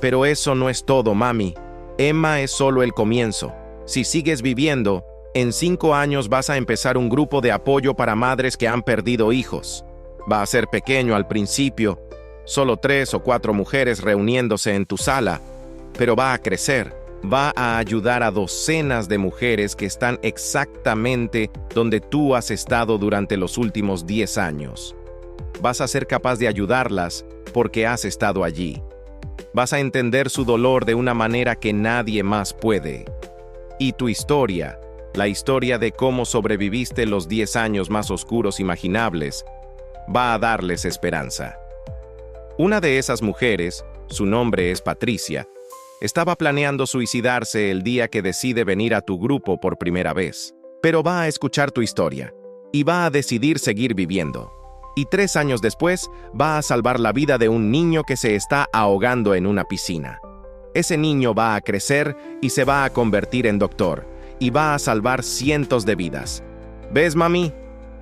Pero eso no es todo, mami. Emma es solo el comienzo. Si sigues viviendo, en 5 años vas a empezar un grupo de apoyo para madres que han perdido hijos. Va a ser pequeño al principio, solo 3 o 4 mujeres reuniéndose en tu sala, pero va a crecer. Va a ayudar a docenas de mujeres que están exactamente donde tú has estado durante los últimos 10 años. Vas a ser capaz de ayudarlas porque has estado allí. Vas a entender su dolor de una manera que nadie más puede. Y tu historia, la historia de cómo sobreviviste los 10 años más oscuros imaginables, va a darles esperanza. Una de esas mujeres, su nombre es Patricia, estaba planeando suicidarse el día que decide venir a tu grupo por primera vez, pero va a escuchar tu historia y va a decidir seguir viviendo. Y 3 años después va a salvar la vida de un niño que se está ahogando en una piscina. Ese niño va a crecer y se va a convertir en doctor y va a salvar cientos de vidas. ¿Ves, mami?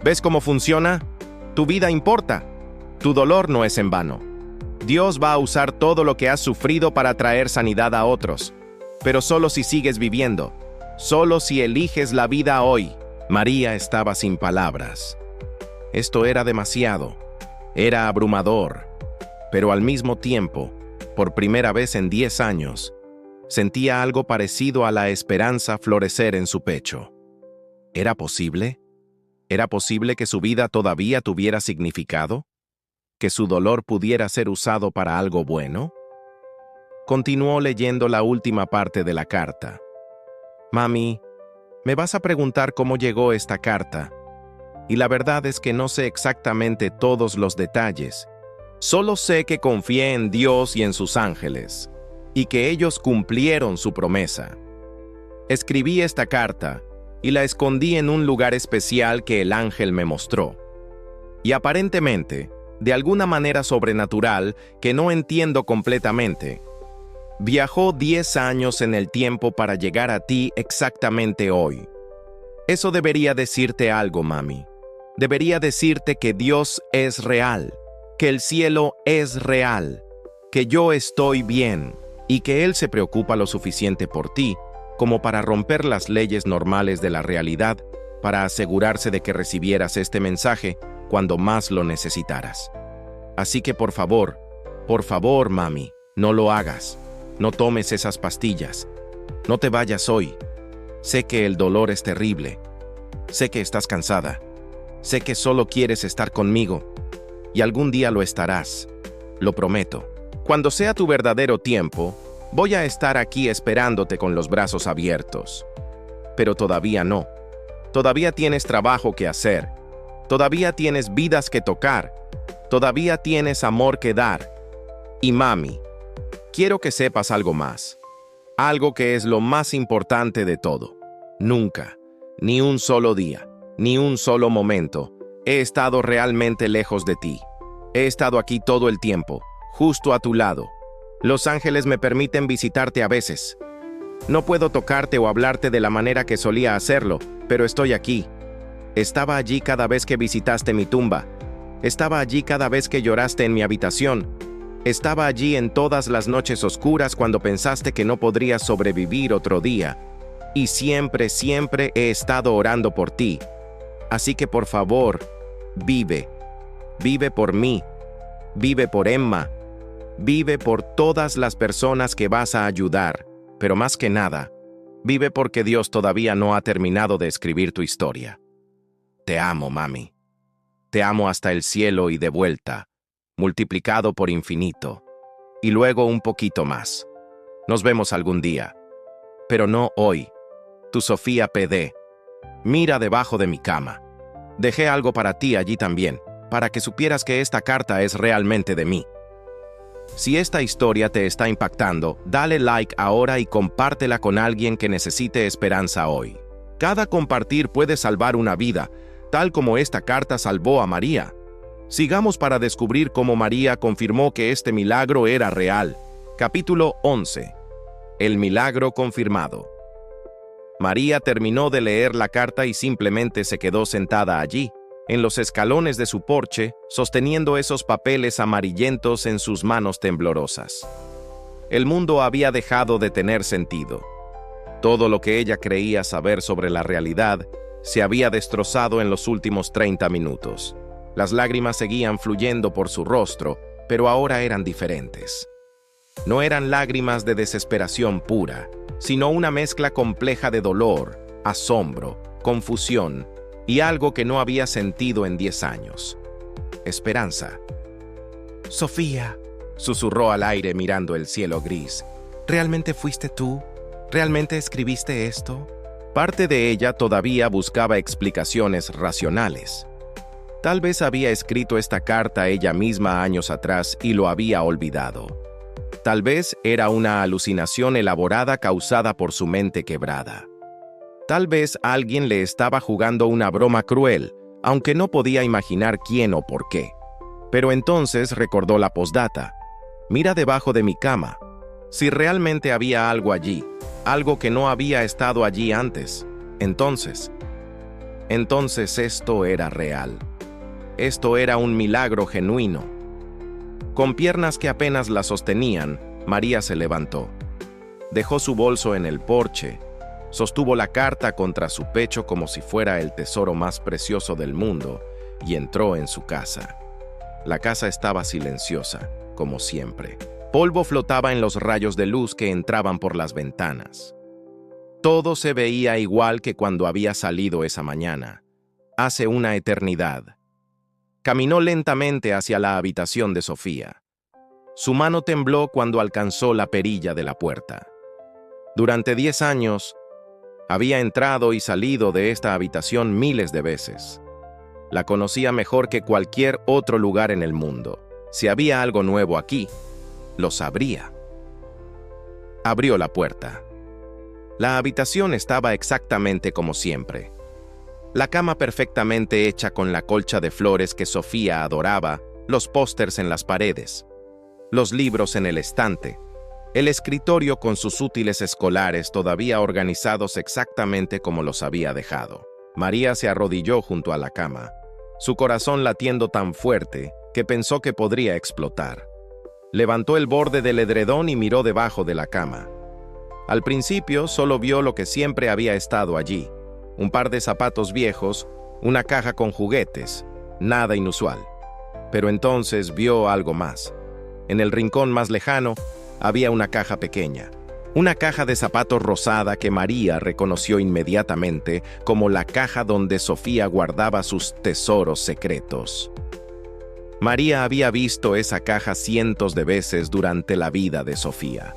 ¿Ves cómo funciona? Tu vida importa. Tu dolor no es en vano. Dios va a usar todo lo que has sufrido para traer sanidad a otros, pero solo si sigues viviendo, solo si eliges la vida hoy. María estaba sin palabras. Esto era demasiado, era abrumador, pero al mismo tiempo, por primera vez en 10 años, sentía algo parecido a la esperanza florecer en su pecho. ¿Era posible? ¿Era posible que su vida todavía tuviera significado? ¿Que su dolor pudiera ser usado para algo bueno? Continuó leyendo la última parte de la carta. Mami, me vas a preguntar cómo llegó esta carta, y la verdad es que no sé exactamente todos los detalles. Solo sé que confié en Dios y en sus ángeles, y que ellos cumplieron su promesa. Escribí esta carta y la escondí en un lugar especial que el ángel me mostró. Y aparentemente, de alguna manera sobrenatural que no entiendo completamente, viajó 10 años en el tiempo para llegar a ti exactamente hoy. Eso debería decirte algo, mami. Debería decirte que Dios es real, que el cielo es real, que yo estoy bien y que Él se preocupa lo suficiente por ti como para romper las leyes normales de la realidad para asegurarse de que recibieras este mensaje cuando más lo necesitaras. Así que por favor, mami, no lo hagas. No tomes esas pastillas. No te vayas hoy. Sé que el dolor es terrible. Sé que estás cansada. Sé que solo quieres estar conmigo. Y algún día lo estarás. Lo prometo. Cuando sea tu verdadero tiempo, voy a estar aquí esperándote con los brazos abiertos. Pero todavía no. Todavía tienes trabajo que hacer. Todavía tienes vidas que tocar. Todavía tienes amor que dar. Y mami, quiero que sepas algo más. Algo que es lo más importante de todo. Nunca, ni un solo día, ni un solo momento, he estado realmente lejos de ti. He estado aquí todo el tiempo, justo a tu lado. Los ángeles me permiten visitarte a veces. No puedo tocarte o hablarte de la manera que solía hacerlo, pero estoy aquí. Estaba allí cada vez que visitaste mi tumba. Estaba allí cada vez que lloraste en mi habitación. Estaba allí en todas las noches oscuras cuando pensaste que no podrías sobrevivir otro día. Y siempre, siempre he estado orando por ti. Así que por favor, vive. Vive por mí. Vive por Emma. Vive por todas las personas que vas a ayudar. Pero más que nada, vive porque Dios todavía no ha terminado de escribir tu historia. Te amo, mami. Te amo hasta el cielo y de vuelta, multiplicado por infinito. Y luego un poquito más. Nos vemos algún día. Pero no hoy. Tu Sofía PD. Mira debajo de mi cama. Dejé algo para ti allí también, para que supieras que esta carta es realmente de mí. Si esta historia te está impactando, dale like ahora y compártela con alguien que necesite esperanza hoy. Cada compartir puede salvar una vida, tal como esta carta salvó a María. Sigamos para descubrir cómo María confirmó que este milagro era real. Capítulo 11. El milagro confirmado. María terminó de leer la carta y simplemente se quedó sentada allí, en los escalones de su porche, sosteniendo esos papeles amarillentos en sus manos temblorosas. El mundo había dejado de tener sentido. Todo lo que ella creía saber sobre la realidad se había destrozado en los últimos 30 minutos. Las lágrimas seguían fluyendo por su rostro, pero ahora eran diferentes. No eran lágrimas de desesperación pura, sino una mezcla compleja de dolor, asombro, confusión y algo que no había sentido en 10 años. Esperanza. «Sofía», susurró al aire mirando el cielo gris. «¿Realmente fuiste tú? ¿Realmente escribiste esto?» Parte de ella todavía buscaba explicaciones racionales. Tal vez había escrito esta carta ella misma años atrás y lo había olvidado. Tal vez era una alucinación elaborada causada por su mente quebrada. Tal vez alguien le estaba jugando una broma cruel, aunque no podía imaginar quién o por qué. Pero entonces recordó la postdata. «Mira debajo de mi cama». Si realmente había algo allí, algo que no había estado allí antes, entonces esto era real. Esto era un milagro genuino. Con piernas que apenas la sostenían, María se levantó. Dejó su bolso en el porche, sostuvo la carta contra su pecho como si fuera el tesoro más precioso del mundo y entró en su casa. La casa estaba silenciosa, como siempre. Polvo flotaba en los rayos de luz que entraban por las ventanas. Todo se veía igual que cuando había salido esa mañana, hace una eternidad. Caminó lentamente hacia la habitación de Sofía. Su mano tembló cuando alcanzó la perilla de la puerta. Durante 10 años, había entrado y salido de esta habitación miles de veces. La conocía mejor que cualquier otro lugar en el mundo. Si había algo nuevo aquí, lo sabría. Abrió la puerta. La habitación estaba exactamente como siempre. La cama perfectamente hecha con la colcha de flores que Sofía adoraba, los pósters en las paredes, los libros en el estante, el escritorio con sus útiles escolares todavía organizados exactamente como los había dejado. María se arrodilló junto a la cama, su corazón latiendo tan fuerte que pensó que podría explotar. Levantó el borde del edredón y miró debajo de la cama. Al principio solo vio lo que siempre había estado allí: un par de zapatos viejos, una caja con juguetes, nada inusual. Pero entonces vio algo más. En el rincón más lejano había una caja pequeña, una caja de zapatos rosada que María reconoció inmediatamente como la caja donde Sofía guardaba sus tesoros secretos. María había visto esa caja cientos de veces durante la vida de Sofía,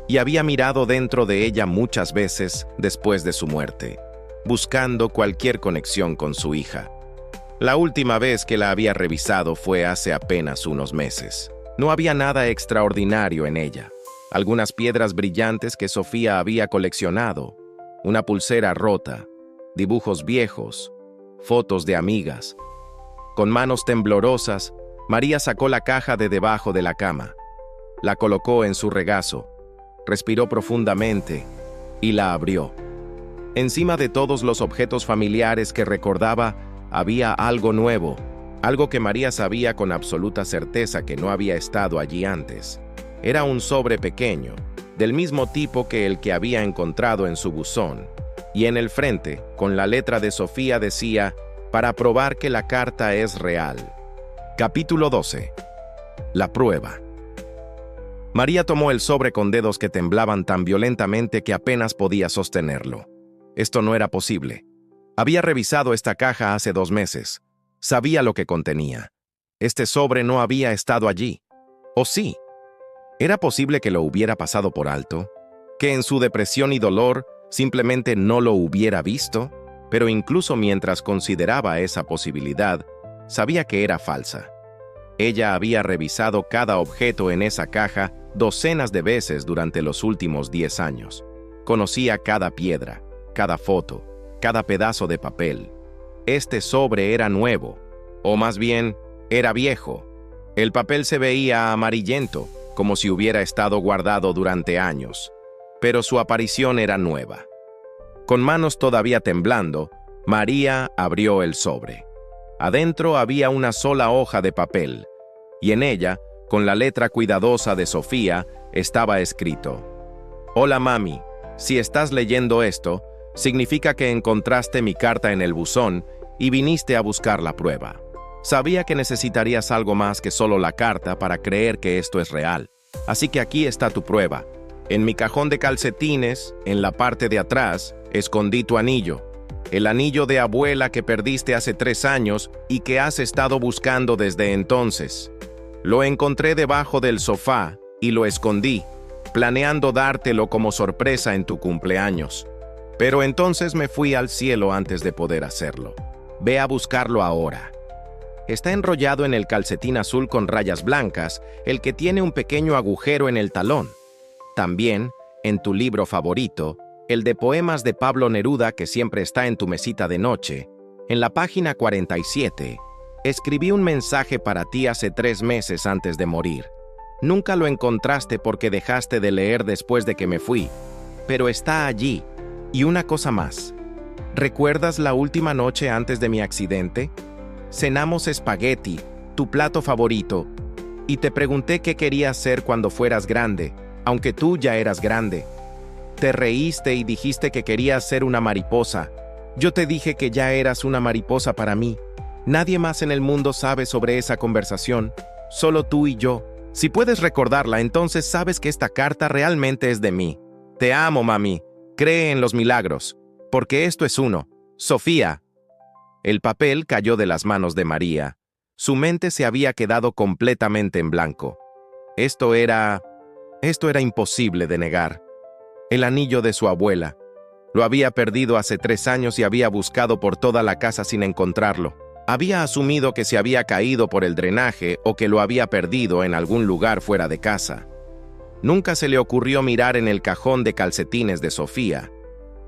y había mirado dentro de ella muchas veces después de su muerte, buscando cualquier conexión con su hija. La última vez que la había revisado fue hace apenas unos meses. No había nada extraordinario en ella. Algunas piedras brillantes que Sofía había coleccionado, una pulsera rota, dibujos viejos, fotos de amigas. Con manos temblorosas, María sacó la caja de debajo de la cama, la colocó en su regazo, respiró profundamente y la abrió. Encima de todos los objetos familiares que recordaba, había algo nuevo, algo que María sabía con absoluta certeza que no había estado allí antes. Era un sobre pequeño, del mismo tipo que el que había encontrado en su buzón, y en el frente, con la letra de Sofía, decía: «Para probar que la carta es real». Capítulo 12. La prueba. María tomó el sobre con dedos que temblaban tan violentamente que apenas podía sostenerlo. Esto no era posible. Había revisado esta caja hace 2 meses. Sabía lo que contenía. Este sobre no había estado allí. ¿O sí? ¿Era posible que lo hubiera pasado por alto? ¿Que en su depresión y dolor simplemente no lo hubiera visto? Pero incluso mientras consideraba esa posibilidad, sabía que era falsa. Ella había revisado cada objeto en esa caja docenas de veces durante los últimos 10 años. Conocía cada piedra, cada foto, cada pedazo de papel. Este sobre era nuevo, o más bien, era viejo. El papel se veía amarillento, como si hubiera estado guardado durante años, pero su aparición era nueva. Con manos todavía temblando, María abrió el sobre. Adentro había una sola hoja de papel, y en ella, con la letra cuidadosa de Sofía, estaba escrito: «Hola mami, si estás leyendo esto, significa que encontraste mi carta en el buzón y viniste a buscar la prueba. Sabía que necesitarías algo más que solo la carta para creer que esto es real. Así que aquí está tu prueba. En mi cajón de calcetines, en la parte de atrás, escondí tu anillo. El anillo de abuela que perdiste hace 3 años y que has estado buscando desde entonces. Lo encontré debajo del sofá y lo escondí, planeando dártelo como sorpresa en tu cumpleaños. Pero entonces me fui al cielo antes de poder hacerlo. Ve a buscarlo ahora». Está enrollado en el calcetín azul con rayas blancas, el que tiene un pequeño agujero en el talón. También, en tu libro favorito, el de poemas de Pablo Neruda que siempre está en tu mesita de noche, en la página 47, escribí un mensaje para ti hace 3 meses antes de morir. Nunca lo encontraste porque dejaste de leer después de que me fui, pero está allí. Y una cosa más. ¿Recuerdas la última noche antes de mi accidente? Cenamos espagueti, tu plato favorito, y te pregunté qué querías ser cuando fueras grande, aunque tú ya eras grande. Te reíste y dijiste que querías ser una mariposa. Yo te dije que ya eras una mariposa para mí. Nadie más en el mundo sabe sobre esa conversación, solo tú y yo. Si puedes recordarla, entonces sabes que esta carta realmente es de mí. Te amo, mami. Cree en los milagros, porque esto es uno. Sofía. El papel cayó de las manos de María. Su mente se había quedado completamente en blanco. Esto era imposible de negar. El anillo de su abuela. Lo había perdido hace 3 años y había buscado por toda la casa sin encontrarlo. Había asumido que se había caído por el drenaje o que lo había perdido en algún lugar fuera de casa. Nunca se le ocurrió mirar en el cajón de calcetines de Sofía.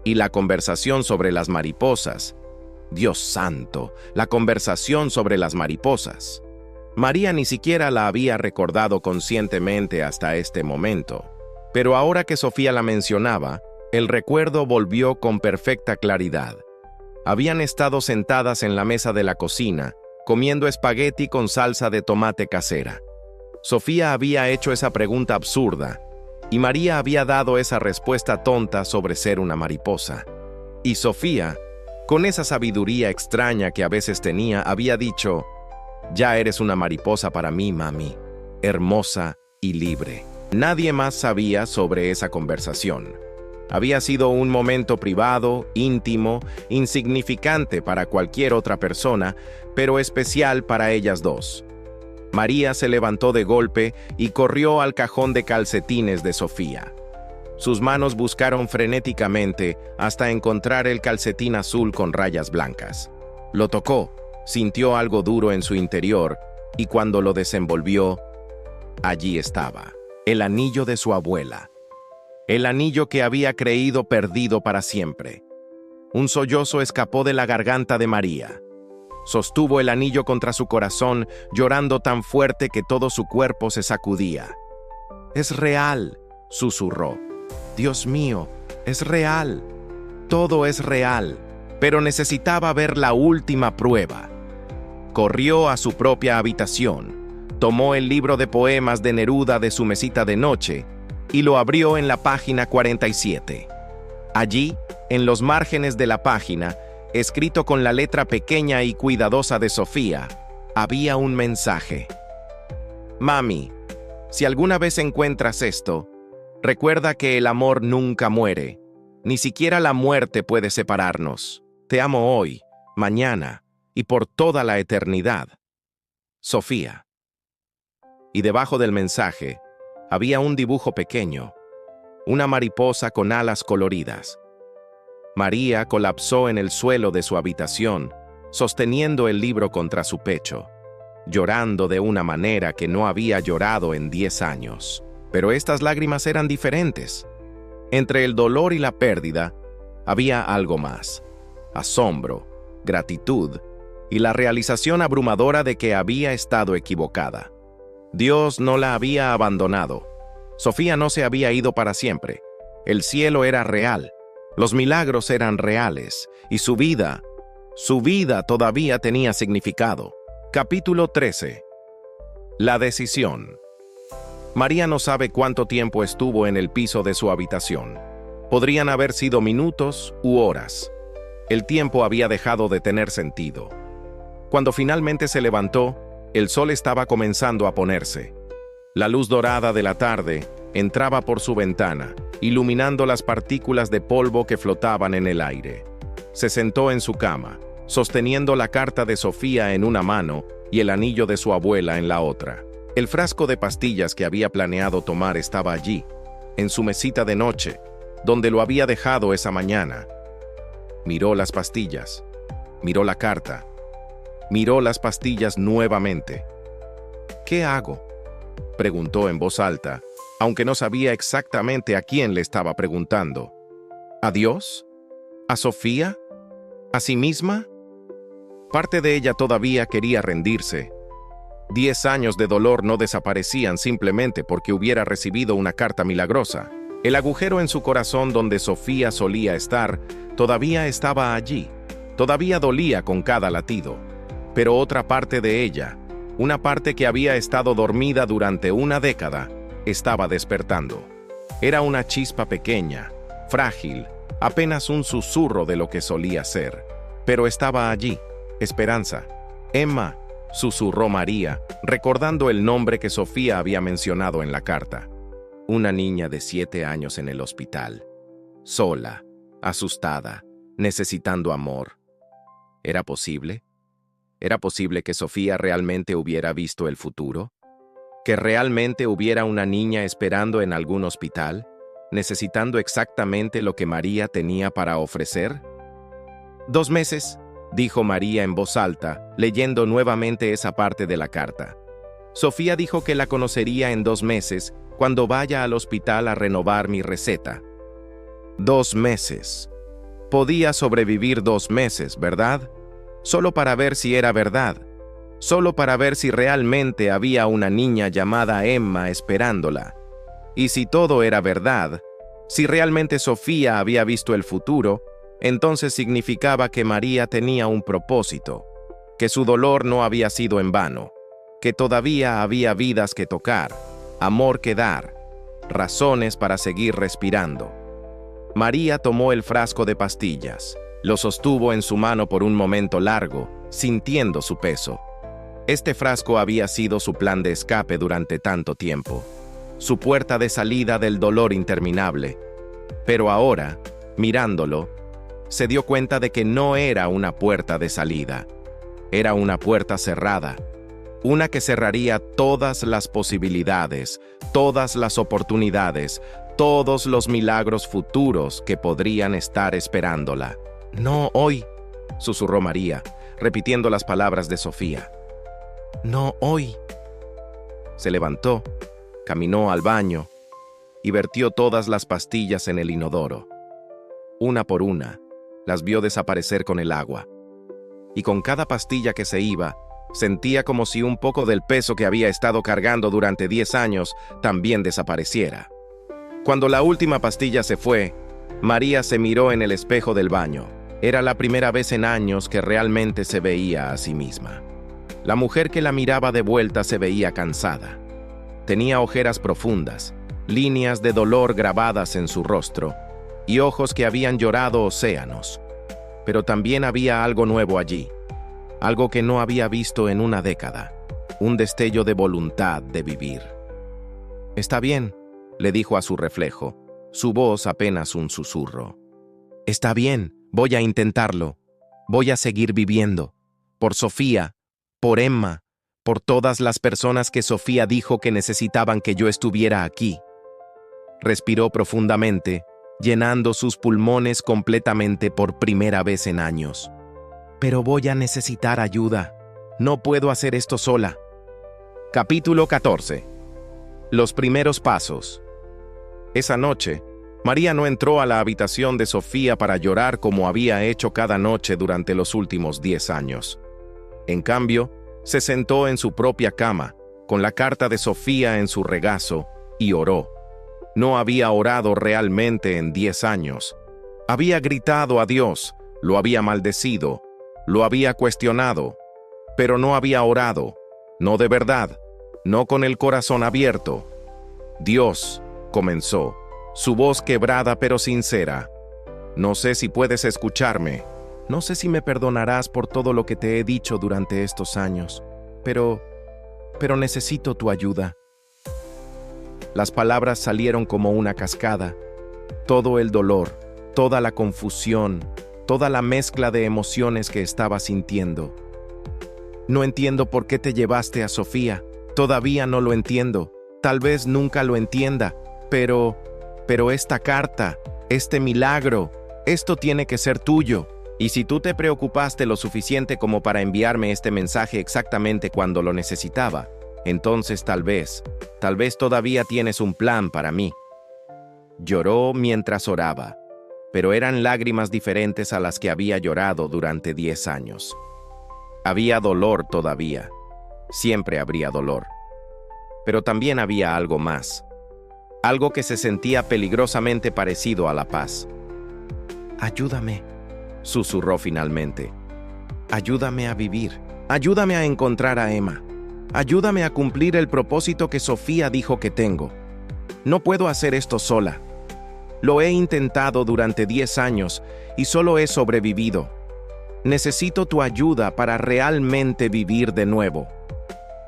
Y la conversación sobre las mariposas. Dios santo, la conversación sobre las mariposas. María ni siquiera la había recordado conscientemente hasta este momento. Pero ahora que Sofía la mencionaba, el recuerdo volvió con perfecta claridad. Habían estado sentadas en la mesa de la cocina, comiendo espagueti con salsa de tomate casera. Sofía había hecho esa pregunta absurda, y María había dado esa respuesta tonta sobre ser una mariposa. Y Sofía, con esa sabiduría extraña que a veces tenía, había dicho: «Ya eres una mariposa para mí, mami, hermosa y libre». Nadie más sabía sobre esa conversación. Había sido un momento privado, íntimo, insignificante para cualquier otra persona, pero especial para ellas dos. María se levantó de golpe y corrió al cajón de calcetines de Sofía. Sus manos buscaron frenéticamente hasta encontrar el calcetín azul con rayas blancas. Lo tocó, sintió algo duro en su interior, y cuando lo desenvolvió, allí estaba, el anillo de su abuela. El anillo que había creído perdido para siempre. Un sollozo escapó de la garganta de María. Sostuvo el anillo contra su corazón, llorando tan fuerte que todo su cuerpo se sacudía. «Es real», susurró. «Dios mío, es real. Todo es real». Pero necesitaba ver la última prueba. Corrió a su propia habitación, tomó el libro de poemas de Neruda de su mesita de noche y lo abrió en la página 47. Allí, en los márgenes de la página, escrito con la letra pequeña y cuidadosa de Sofía, había un mensaje. «Mami, si alguna vez encuentras esto, recuerda que el amor nunca muere. Ni siquiera la muerte puede separarnos. Te amo hoy, mañana y por toda la eternidad. Sofía. Y debajo del mensaje había un dibujo pequeño, una mariposa con alas coloridas. María colapsó en el suelo de su habitación, sosteniendo el libro contra su pecho, llorando de una manera que no había llorado en 10 años. Pero estas lágrimas eran diferentes. Entre el dolor y la pérdida había algo más: asombro, gratitud y la realización abrumadora de que había estado equivocada. Dios no la había abandonado. Sofía no se había ido para siempre. El cielo era real, los milagros eran reales y su vida todavía tenía significado. Capítulo 13. La decisión. María no sabe cuánto tiempo estuvo en el piso de su habitación. Podrían haber sido minutos u horas. El tiempo había dejado de tener sentido. Cuando finalmente se levantó, el sol estaba comenzando a ponerse. La luz dorada de la tarde entraba por su ventana, iluminando las partículas de polvo que flotaban en el aire. Se sentó en su cama, sosteniendo la carta de Sofía en una mano y el anillo de su abuela en la otra. El frasco de pastillas que había planeado tomar estaba allí, en su mesita de noche, donde lo había dejado esa mañana. Miró las pastillas, miró la carta, miró las pastillas nuevamente. ¿Qué hago?, preguntó en voz alta, aunque no sabía exactamente a quién le estaba preguntando. ¿A Dios? ¿A Sofía? ¿A sí misma? Parte de ella todavía quería rendirse. 10 años de dolor no desaparecían simplemente porque hubiera recibido una carta milagrosa. El agujero en su corazón donde Sofía solía estar todavía estaba allí. Todavía dolía con cada latido. Pero otra parte de ella, una parte que había estado dormida durante una década, estaba despertando. Era una chispa pequeña, frágil, apenas un susurro de lo que solía ser. Pero estaba allí, esperanza. Emma, susurró María, recordando el nombre que Sofía había mencionado en la carta. Una niña de 7 años en el hospital, sola, asustada, necesitando amor. ¿Era posible? ¿Era posible que Sofía realmente hubiera visto el futuro? ¿Que realmente hubiera una niña esperando en algún hospital, necesitando exactamente lo que María tenía para ofrecer? 2 meses, dijo María en voz alta, leyendo nuevamente esa parte de la carta. Sofía dijo que la conocería en 2 meses, cuando vaya al hospital a renovar mi receta. 2 meses. Podía sobrevivir 2 meses, ¿verdad? Solo para ver si era verdad. Solo para ver si realmente había una niña llamada Emma esperándola. Y si todo era verdad, si realmente Sofía había visto el futuro, entonces significaba que María tenía un propósito, que su dolor no había sido en vano, que todavía había vidas que tocar, amor que dar, razones para seguir respirando. María tomó el frasco de pastillas, lo sostuvo en su mano por un momento largo, sintiendo su peso. Este frasco había sido su plan de escape durante tanto tiempo, su puerta de salida del dolor interminable. Pero ahora, mirándolo, se dio cuenta de que no era una puerta de salida. Era una puerta cerrada, una que cerraría todas las posibilidades, todas las oportunidades, todos los milagros futuros que podrían estar esperándola. «No hoy», susurró María, repitiendo las palabras de Sofía. «No hoy». Se levantó, caminó al baño y vertió todas las pastillas en el inodoro. Una por una, las vio desaparecer con el agua. Y con cada pastilla que se iba, sentía como si un poco del peso que había estado cargando durante 10 años también desapareciera. Cuando la última pastilla se fue, María se miró en el espejo del baño. Era la primera vez en años que realmente se veía a sí misma. La mujer que la miraba de vuelta se veía cansada. Tenía ojeras profundas, líneas de dolor grabadas en su rostro, y ojos que habían llorado océanos. Pero también había algo nuevo allí, algo que no había visto en una década, un destello de voluntad de vivir. «Está bien», le dijo a su reflejo, su voz apenas un susurro. «Está bien, voy a intentarlo, voy a seguir viviendo, por Sofía, por Emma, por todas las personas que Sofía dijo que necesitaban que yo estuviera aquí. Respiró profundamente, llenando sus pulmones completamente por primera vez en años. Pero voy a necesitar ayuda. No puedo hacer esto sola. Capítulo 14. Los primeros pasos. Esa noche, María no entró a la habitación de Sofía para llorar como había hecho cada noche durante los últimos 10 años. En cambio, se sentó en su propia cama, con la carta de Sofía en su regazo, y oró. No había orado realmente en 10 años. Había gritado a Dios, lo había maldecido, lo había cuestionado, pero no había orado, no de verdad, no con el corazón abierto. Dios, comenzó, su voz quebrada pero sincera. No sé si puedes escucharme. No sé si me perdonarás por todo lo que te he dicho durante estos años, pero necesito tu ayuda. Las palabras salieron como una cascada. Todo el dolor, toda la confusión, toda la mezcla de emociones que estaba sintiendo. No entiendo por qué te llevaste a Sofía. Todavía no lo entiendo. Tal vez nunca lo entienda, pero esta carta, este milagro, esto tiene que ser tuyo. Y si tú te preocupaste lo suficiente como para enviarme este mensaje exactamente cuando lo necesitaba, entonces tal vez todavía tienes un plan para mí. Lloró mientras oraba, pero eran lágrimas diferentes a las que había llorado durante 10 años. Había dolor todavía. Siempre habría dolor. Pero también había algo más. Algo que se sentía peligrosamente parecido a la paz. Ayúdame, susurró finalmente. Ayúdame a vivir. Ayúdame a encontrar a Emma. Ayúdame a cumplir el propósito que Sofía dijo que tengo. No puedo hacer esto sola. Lo he intentado durante 10 años y solo he sobrevivido. Necesito tu ayuda para realmente vivir de nuevo.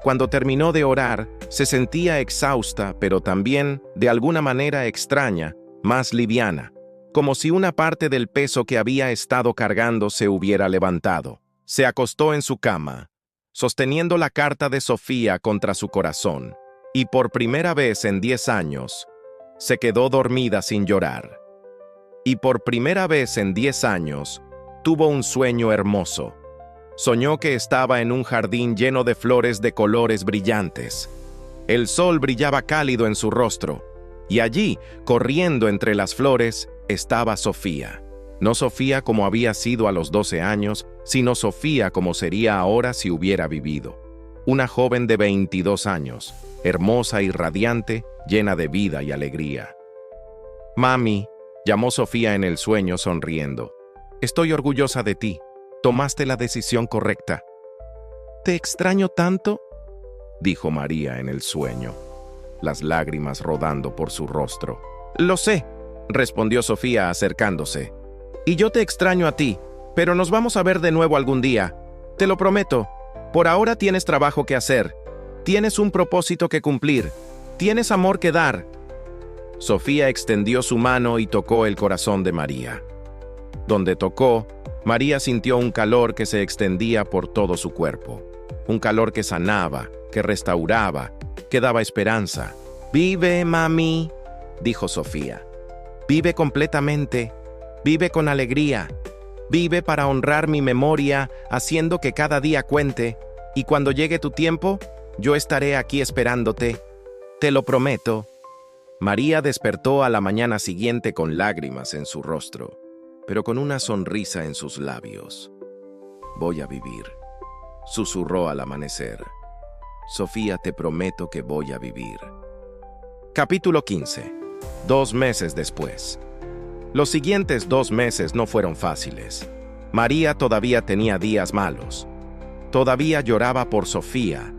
Cuando terminó de orar, se sentía exhausta, pero también, de alguna manera extraña, más liviana, como si una parte del peso que había estado cargando se hubiera levantado. Se acostó en su cama, sosteniendo la carta de Sofía contra su corazón, y por primera vez en 10 años, se quedó dormida sin llorar. Y por primera vez en 10 años, tuvo un sueño hermoso. Soñó que estaba en un jardín lleno de flores de colores brillantes. El sol brillaba cálido en su rostro, y allí, corriendo entre las flores, estaba Sofía. No Sofía como había sido a los 12 años, sino Sofía como sería ahora si hubiera vivido. Una joven de 22 años, hermosa y radiante, llena de vida y alegría. «Mami», llamó Sofía en el sueño sonriendo. «Estoy orgullosa de ti. Tomaste la decisión correcta». «¿Te extraño tanto?», dijo María en el sueño, las lágrimas rodando por su rostro. «Lo sé», respondió Sofía acercándose. «Y yo te extraño a ti, pero nos vamos a ver de nuevo algún día. Te lo prometo. Por ahora tienes trabajo que hacer. Tienes un propósito que cumplir. Tienes amor que dar». Sofía extendió su mano y tocó el corazón de María. Donde tocó, María sintió un calor que se extendía por todo su cuerpo. Un calor que sanaba, que restauraba, que daba esperanza. «Vive, mami», dijo Sofía. «Vive completamente. Vive con alegría. Vive para honrar mi memoria, haciendo que cada día cuente. Y cuando llegue tu tiempo, yo estaré aquí esperándote. Te lo prometo». María despertó a la mañana siguiente con lágrimas en su rostro, pero con una sonrisa en sus labios. «Voy a vivir», susurró al amanecer. «Sofía, te prometo que voy a vivir». Capítulo 15. 2 meses después. Los siguientes 2 meses no fueron fáciles. María todavía tenía días malos. Todavía lloraba por Sofía.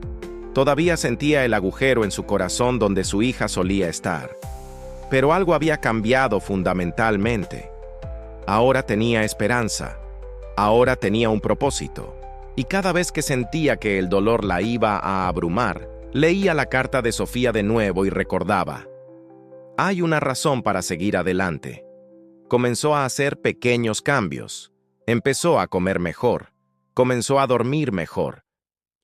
Todavía sentía el agujero en su corazón donde su hija solía estar. Pero algo había cambiado fundamentalmente. Ahora tenía esperanza. Ahora tenía un propósito. Y cada vez que sentía que el dolor la iba a abrumar, leía la carta de Sofía de nuevo y recordaba: hay una razón para seguir adelante. Comenzó a hacer pequeños cambios. Empezó a comer mejor. Comenzó a dormir mejor.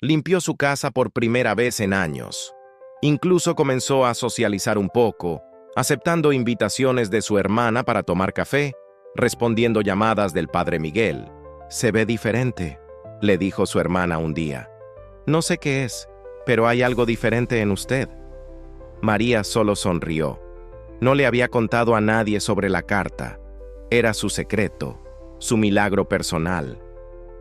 Limpió su casa por primera vez en años. Incluso comenzó a socializar un poco, aceptando invitaciones de su hermana para tomar café, respondiendo llamadas del padre Miguel. «Se ve diferente», le dijo su hermana un día. «No sé qué es, pero hay algo diferente en usted». María solo sonrió. No le había contado a nadie sobre la carta. Era su secreto, su milagro personal.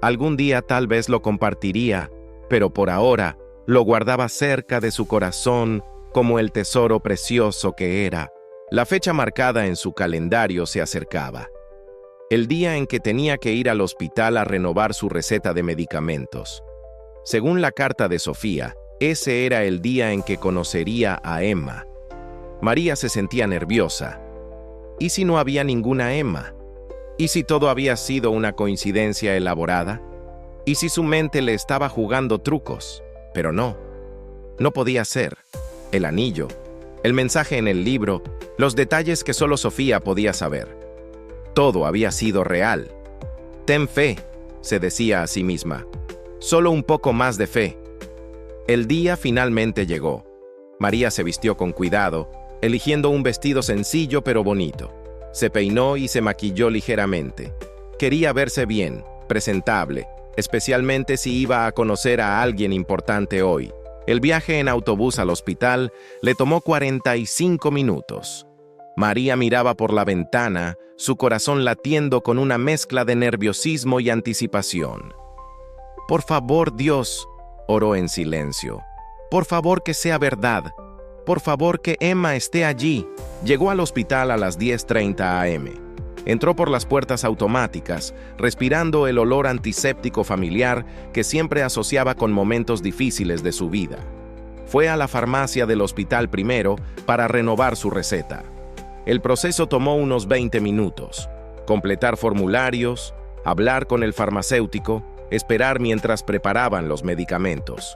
Algún día tal vez lo compartiría, pero por ahora lo guardaba cerca de su corazón como el tesoro precioso que era. La fecha marcada en su calendario se acercaba. El día en que tenía que ir al hospital a renovar su receta de medicamentos. Según la carta de Sofía, ese era el día en que conocería a Emma. María se sentía nerviosa. ¿Y si no había ninguna Emma? ¿Y si todo había sido una coincidencia elaborada? ¿Y si su mente le estaba jugando trucos? Pero no. No podía ser. El anillo, el mensaje en el libro, los detalles que solo Sofía podía saber. Todo había sido real. «Ten fe», se decía a sí misma. «Solo un poco más de fe». El día finalmente llegó. María se vistió con cuidado, eligiendo un vestido sencillo pero bonito. Se peinó y se maquilló ligeramente. Quería verse bien, presentable, especialmente si iba a conocer a alguien importante hoy. El viaje en autobús al hospital le tomó 45 minutos. María miraba por la ventana, su corazón latiendo con una mezcla de nerviosismo y anticipación. «Por favor, Dios», oró en silencio. «Por favor que sea verdad. Por favor que Emma esté allí». Llegó al hospital a las 10:30 am. Entró por las puertas automáticas, respirando el olor antiséptico familiar que siempre asociaba con momentos difíciles de su vida. Fue a la farmacia del hospital primero para renovar su receta. El proceso tomó unos 20 minutos. Completar formularios, hablar con el farmacéutico, esperar mientras preparaban los medicamentos.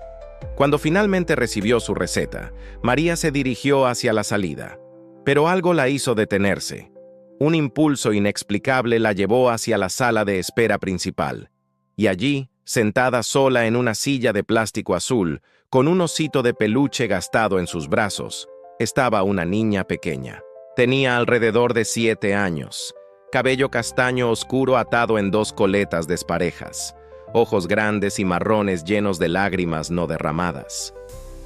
Cuando finalmente recibió su receta, María se dirigió hacia la salida. Pero algo la hizo detenerse. Un impulso inexplicable la llevó hacia la sala de espera principal. Y allí, sentada sola en una silla de plástico azul, con un osito de peluche gastado en sus brazos, estaba una niña pequeña. Tenía alrededor de 7 años, cabello castaño oscuro atado en 2 coletas desparejas, ojos grandes y marrones llenos de lágrimas no derramadas.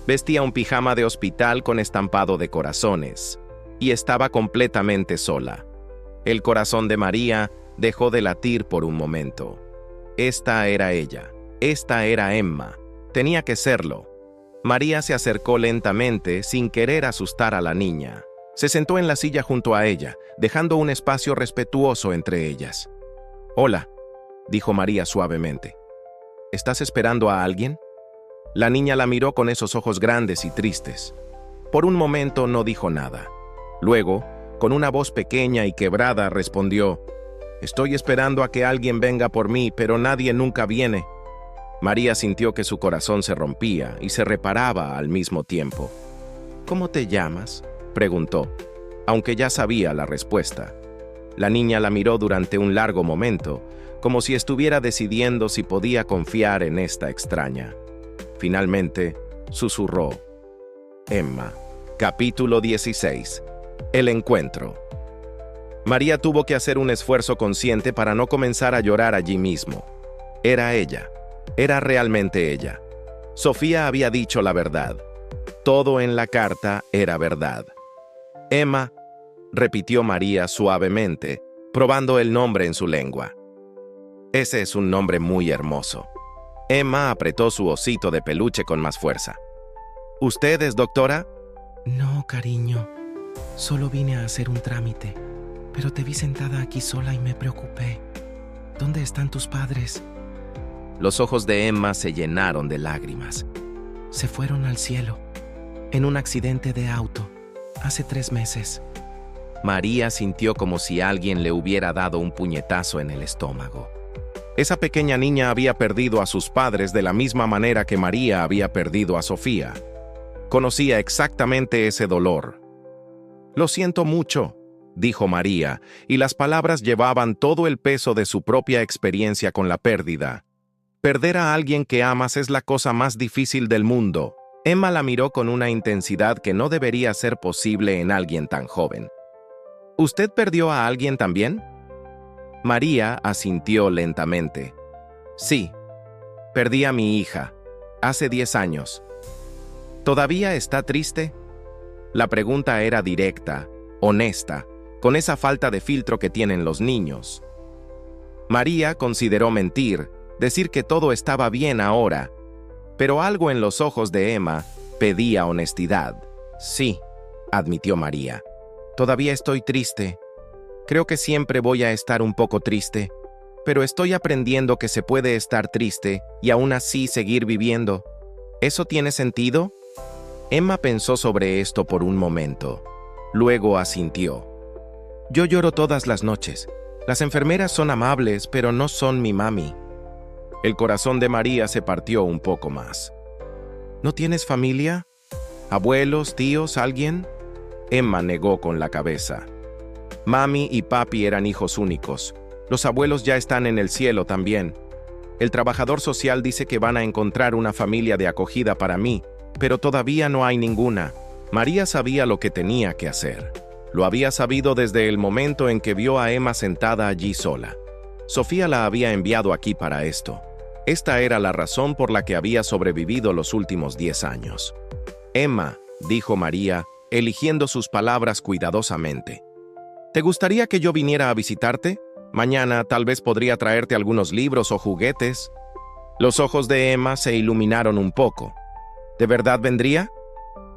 Vestía un pijama de hospital con estampado de corazones, y estaba completamente sola. El corazón de María dejó de latir por un momento. Esta era ella, esta era Emma, tenía que serlo. María se acercó lentamente, sin querer asustar a la niña. Se sentó en la silla junto a ella, dejando un espacio respetuoso entre ellas. «Hola», dijo María suavemente. «¿Estás esperando a alguien?» La niña la miró con esos ojos grandes y tristes. Por un momento no dijo nada. Luego, con una voz pequeña y quebrada, respondió: «Estoy esperando a que alguien venga por mí, pero nadie nunca viene». María sintió que su corazón se rompía y se reparaba al mismo tiempo. «¿Cómo te llamas?», preguntó, aunque ya sabía la respuesta. La niña la miró durante un largo momento, como si estuviera decidiendo si podía confiar en esta extraña. Finalmente, susurró: «Emma». Capítulo 16. El encuentro. María tuvo que hacer un esfuerzo consciente para no comenzar a llorar allí mismo. Era ella. Era realmente ella. Sofía había dicho la verdad. Todo en la carta era verdad. «Emma», repitió María suavemente, probando el nombre en su lengua. «Ese es un nombre muy hermoso». Emma apretó su osito de peluche con más fuerza. «¿Usted es doctora?» No, cariño. Solo vine a hacer un trámite, pero te vi sentada aquí sola y me preocupé. ¿Dónde están tus padres? Los ojos de Emma se llenaron de lágrimas. Se fueron al cielo, en un accidente de auto, hace 3 meses. María sintió como si alguien le hubiera dado un puñetazo en el estómago. Esa pequeña niña había perdido a sus padres de la misma manera que María había perdido a Sofía. Conocía exactamente ese dolor. «Lo siento mucho», dijo María, y las palabras llevaban todo el peso de su propia experiencia con la pérdida. Perder a alguien que amas es la cosa más difícil del mundo. Emma la miró con una intensidad que no debería ser posible en alguien tan joven. ¿Usted perdió a alguien también? María asintió lentamente. Sí, perdí a mi hija, hace 10 años. ¿Todavía está triste? La pregunta era directa, honesta, con esa falta de filtro que tienen los niños. María consideró mentir, decir que todo estaba bien ahora, pero algo en los ojos de Emma pedía honestidad. Sí, admitió María. Todavía estoy triste. Creo que siempre voy a estar un poco triste, pero estoy aprendiendo que se puede estar triste y aún así seguir viviendo. ¿Eso tiene sentido? Emma pensó sobre esto por un momento. Luego asintió. Yo lloro todas las noches. Las enfermeras son amables, pero no son mi mami. El corazón de María se partió un poco más. ¿No tienes familia? ¿Abuelos, tíos, alguien? Emma negó con la cabeza. Mami y papi eran hijos únicos. Los abuelos ya están en el cielo también. El trabajador social dice que van a encontrar una familia de acogida para mí, pero todavía no hay ninguna. María sabía lo que tenía que hacer. Lo había sabido desde el momento en que vio a Emma sentada allí sola. Sofía la había enviado aquí para esto. Esta era la razón por la que había sobrevivido los últimos 10 años. Emma, dijo María, eligiendo sus palabras cuidadosamente. ¿Te gustaría que yo viniera a visitarte? Mañana tal vez podría traerte algunos libros o juguetes. Los ojos de Emma se iluminaron un poco. ¿De verdad vendría?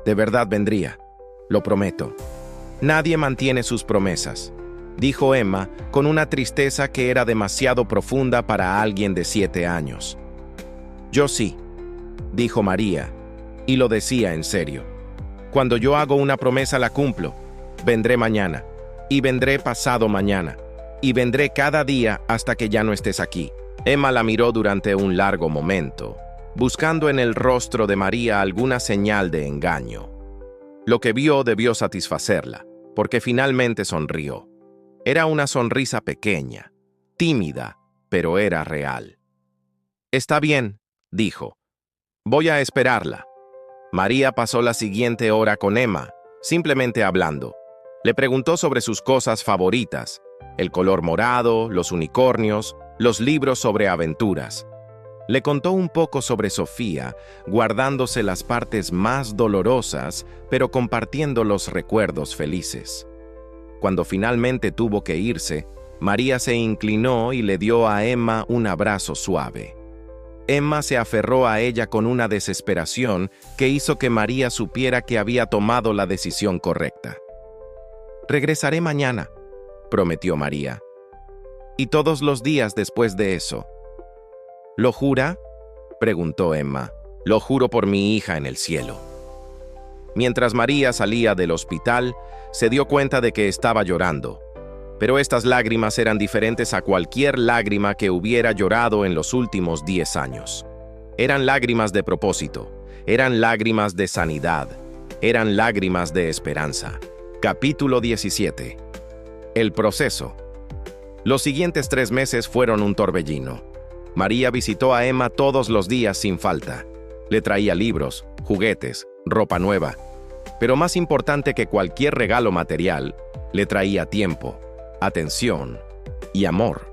De verdad vendría. Lo prometo. Nadie mantiene sus promesas, dijo Emma con una tristeza que era demasiado profunda para alguien de 7 años. Yo sí, dijo María, y lo decía en serio. Cuando yo hago una promesa la cumplo. Vendré mañana, y vendré pasado mañana, y vendré cada día hasta que ya no estés aquí. Emma la miró durante un largo momento, buscando en el rostro de María alguna señal de engaño. Lo que vio debió satisfacerla, porque finalmente sonrió. Era una sonrisa pequeña, tímida, pero era real. Está bien, dijo. Voy a esperarla. María pasó la siguiente hora con Emma, simplemente hablando. Le preguntó sobre sus cosas favoritas, el color morado, los unicornios, los libros sobre aventuras. Le contó un poco sobre Sofía, guardándose las partes más dolorosas, pero compartiendo los recuerdos felices. Cuando finalmente tuvo que irse, María se inclinó y le dio a Emma un abrazo suave. Emma se aferró a ella con una desesperación que hizo que María supiera que había tomado la decisión correcta. «Regresaré mañana», prometió María. «Y todos los días después de eso». «¿Lo jura?», preguntó Emma. «Lo juro por mi hija en el cielo». Mientras María salía del hospital, se dio cuenta de que estaba llorando. Pero estas lágrimas eran diferentes a cualquier lágrima que hubiera llorado en los últimos 10 años. Eran lágrimas de propósito, eran lágrimas de sanidad, eran lágrimas de esperanza. Capítulo 17. El proceso. Los siguientes 3 meses fueron un torbellino. María visitó a Emma todos los días sin falta. Le traía libros, juguetes, ropa nueva. Pero más importante que cualquier regalo material, le traía tiempo, atención y amor.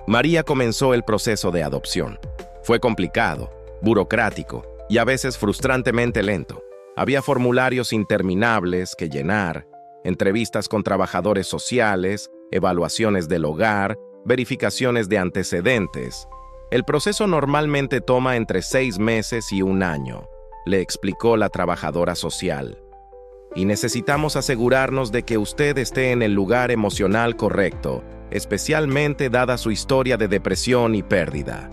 María comenzó el proceso de adopción. Fue complicado, burocrático y a veces frustrantemente lento. Había formularios interminables que llenar, entrevistas con trabajadores sociales, evaluaciones del hogar, verificaciones de antecedentes. El proceso normalmente toma entre 6 meses y 1 año, le explicó la trabajadora social. Y necesitamos asegurarnos de que usted esté en el lugar emocional correcto, especialmente dada su historia de depresión y pérdida.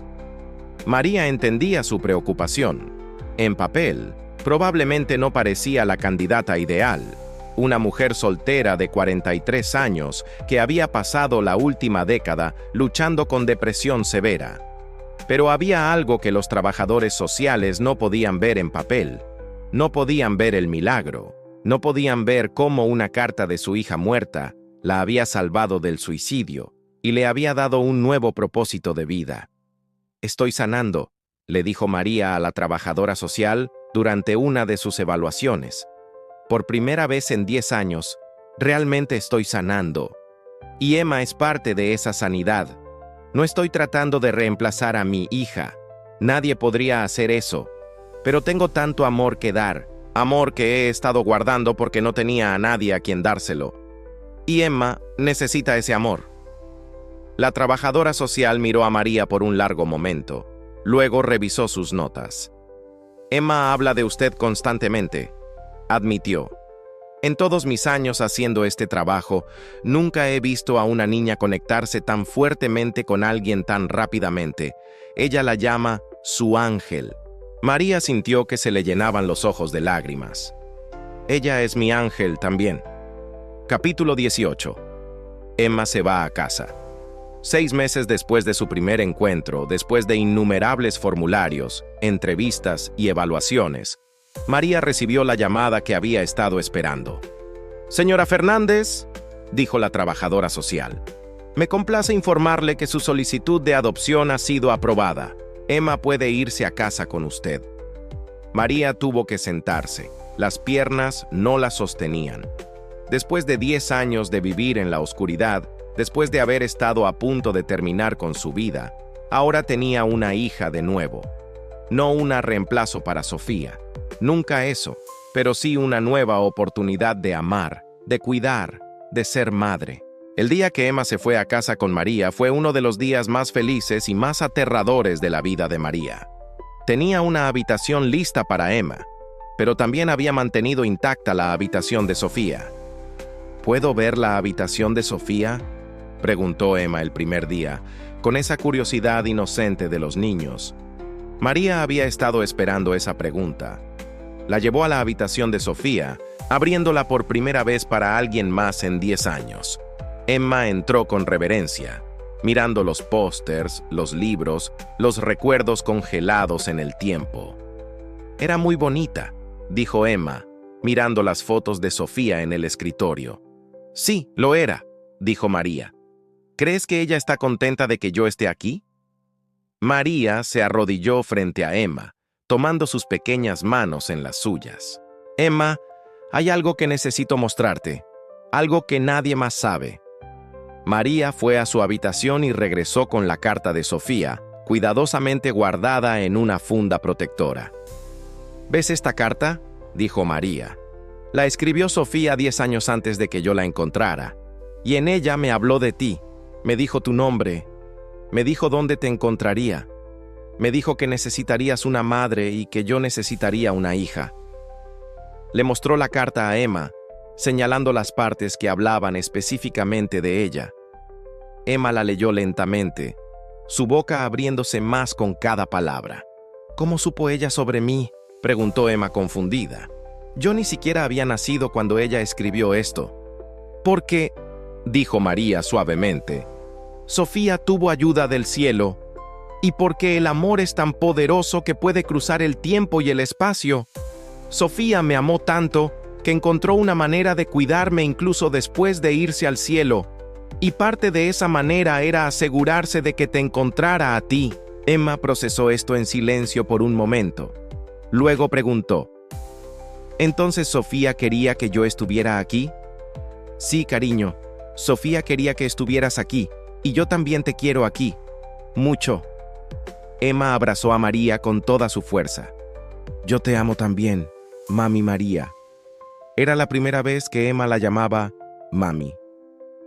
María entendía su preocupación. En papel, probablemente no parecía la candidata ideal, una mujer soltera de 43 años que había pasado la última década luchando con depresión severa. Pero había algo que los trabajadores sociales no podían ver en papel. No podían ver el milagro. No podían ver cómo una carta de su hija muerta la había salvado del suicidio y le había dado un nuevo propósito de vida. Estoy sanando, le dijo María a la trabajadora social durante una de sus evaluaciones. Por primera vez en 10 años, realmente estoy sanando. Y Emma es parte de esa sanidad. No estoy tratando de reemplazar a mi hija. Nadie podría hacer eso. Pero tengo tanto amor que dar, amor que he estado guardando porque no tenía a nadie a quien dárselo. Y Emma necesita ese amor. La trabajadora social miró a María por un largo momento. Luego revisó sus notas. Emma habla de usted constantemente, admitió. En todos mis años haciendo este trabajo, nunca he visto a una niña conectarse tan fuertemente con alguien tan rápidamente. Ella la llama su ángel. María sintió que se le llenaban los ojos de lágrimas. Ella es mi ángel también. Capítulo 18. Emma se va a casa. 6 meses después de su primer encuentro, después de innumerables formularios, entrevistas y evaluaciones, María recibió la llamada que había estado esperando. «Señora Fernández», dijo la trabajadora social, «me complace informarle que su solicitud de adopción ha sido aprobada. Emma puede irse a casa con usted». María tuvo que sentarse. Las piernas no la sostenían. Después de 10 años de vivir en la oscuridad, después de haber estado a punto de terminar con su vida, ahora tenía una hija de nuevo. No un reemplazo para Sofía, nunca eso, pero sí una nueva oportunidad de amar, de cuidar, de ser madre. El día que Emma se fue a casa con María fue uno de los días más felices y más aterradores de la vida de María. Tenía una habitación lista para Emma, pero también había mantenido intacta la habitación de Sofía. ¿Puedo ver la habitación de Sofía?, preguntó Emma el primer día, con esa curiosidad inocente de los niños. María había estado esperando esa pregunta. La llevó a la habitación de Sofía, abriéndola por primera vez para alguien más en 10 años. Emma entró con reverencia, mirando los pósters, los libros, los recuerdos congelados en el tiempo. «Era muy bonita», dijo Emma, mirando las fotos de Sofía en el escritorio. «Sí, lo era», dijo María. «¿Crees que ella está contenta de que yo esté aquí?» María se arrodilló frente a Emma, tomando sus pequeñas manos en las suyas. «Emma, hay algo que necesito mostrarte, algo que nadie más sabe». María fue a su habitación y regresó con la carta de Sofía, cuidadosamente guardada en una funda protectora. «¿Ves esta carta?», dijo María. «La escribió Sofía 10 años antes de que yo la encontrara, y en ella me habló de ti. Me dijo tu nombre, me dijo dónde te encontraría, me dijo que necesitarías una madre y que yo necesitaría una hija». Le mostró la carta a Emma, señalando las partes que hablaban específicamente de ella. Emma la leyó lentamente, su boca abriéndose más con cada palabra. «¿Cómo supo ella sobre mí?», preguntó Emma confundida. «Yo ni siquiera había nacido cuando ella escribió esto». «Porque», dijo María suavemente, «Sofía tuvo ayuda del cielo, y porque el amor es tan poderoso que puede cruzar el tiempo y el espacio. Sofía me amó tanto que encontró una manera de cuidarme incluso después de irse al cielo, y parte de esa manera era asegurarse de que te encontrara a ti». Emma procesó esto en silencio por un momento. Luego preguntó, «¿Entonces Sofía quería que yo estuviera aquí?» «Sí, cariño, Sofía quería que estuvieras aquí, y yo también te quiero aquí. Mucho». Emma abrazó a María con toda su fuerza. «Yo te amo también, Mami María». Era la primera vez que Emma la llamaba Mami.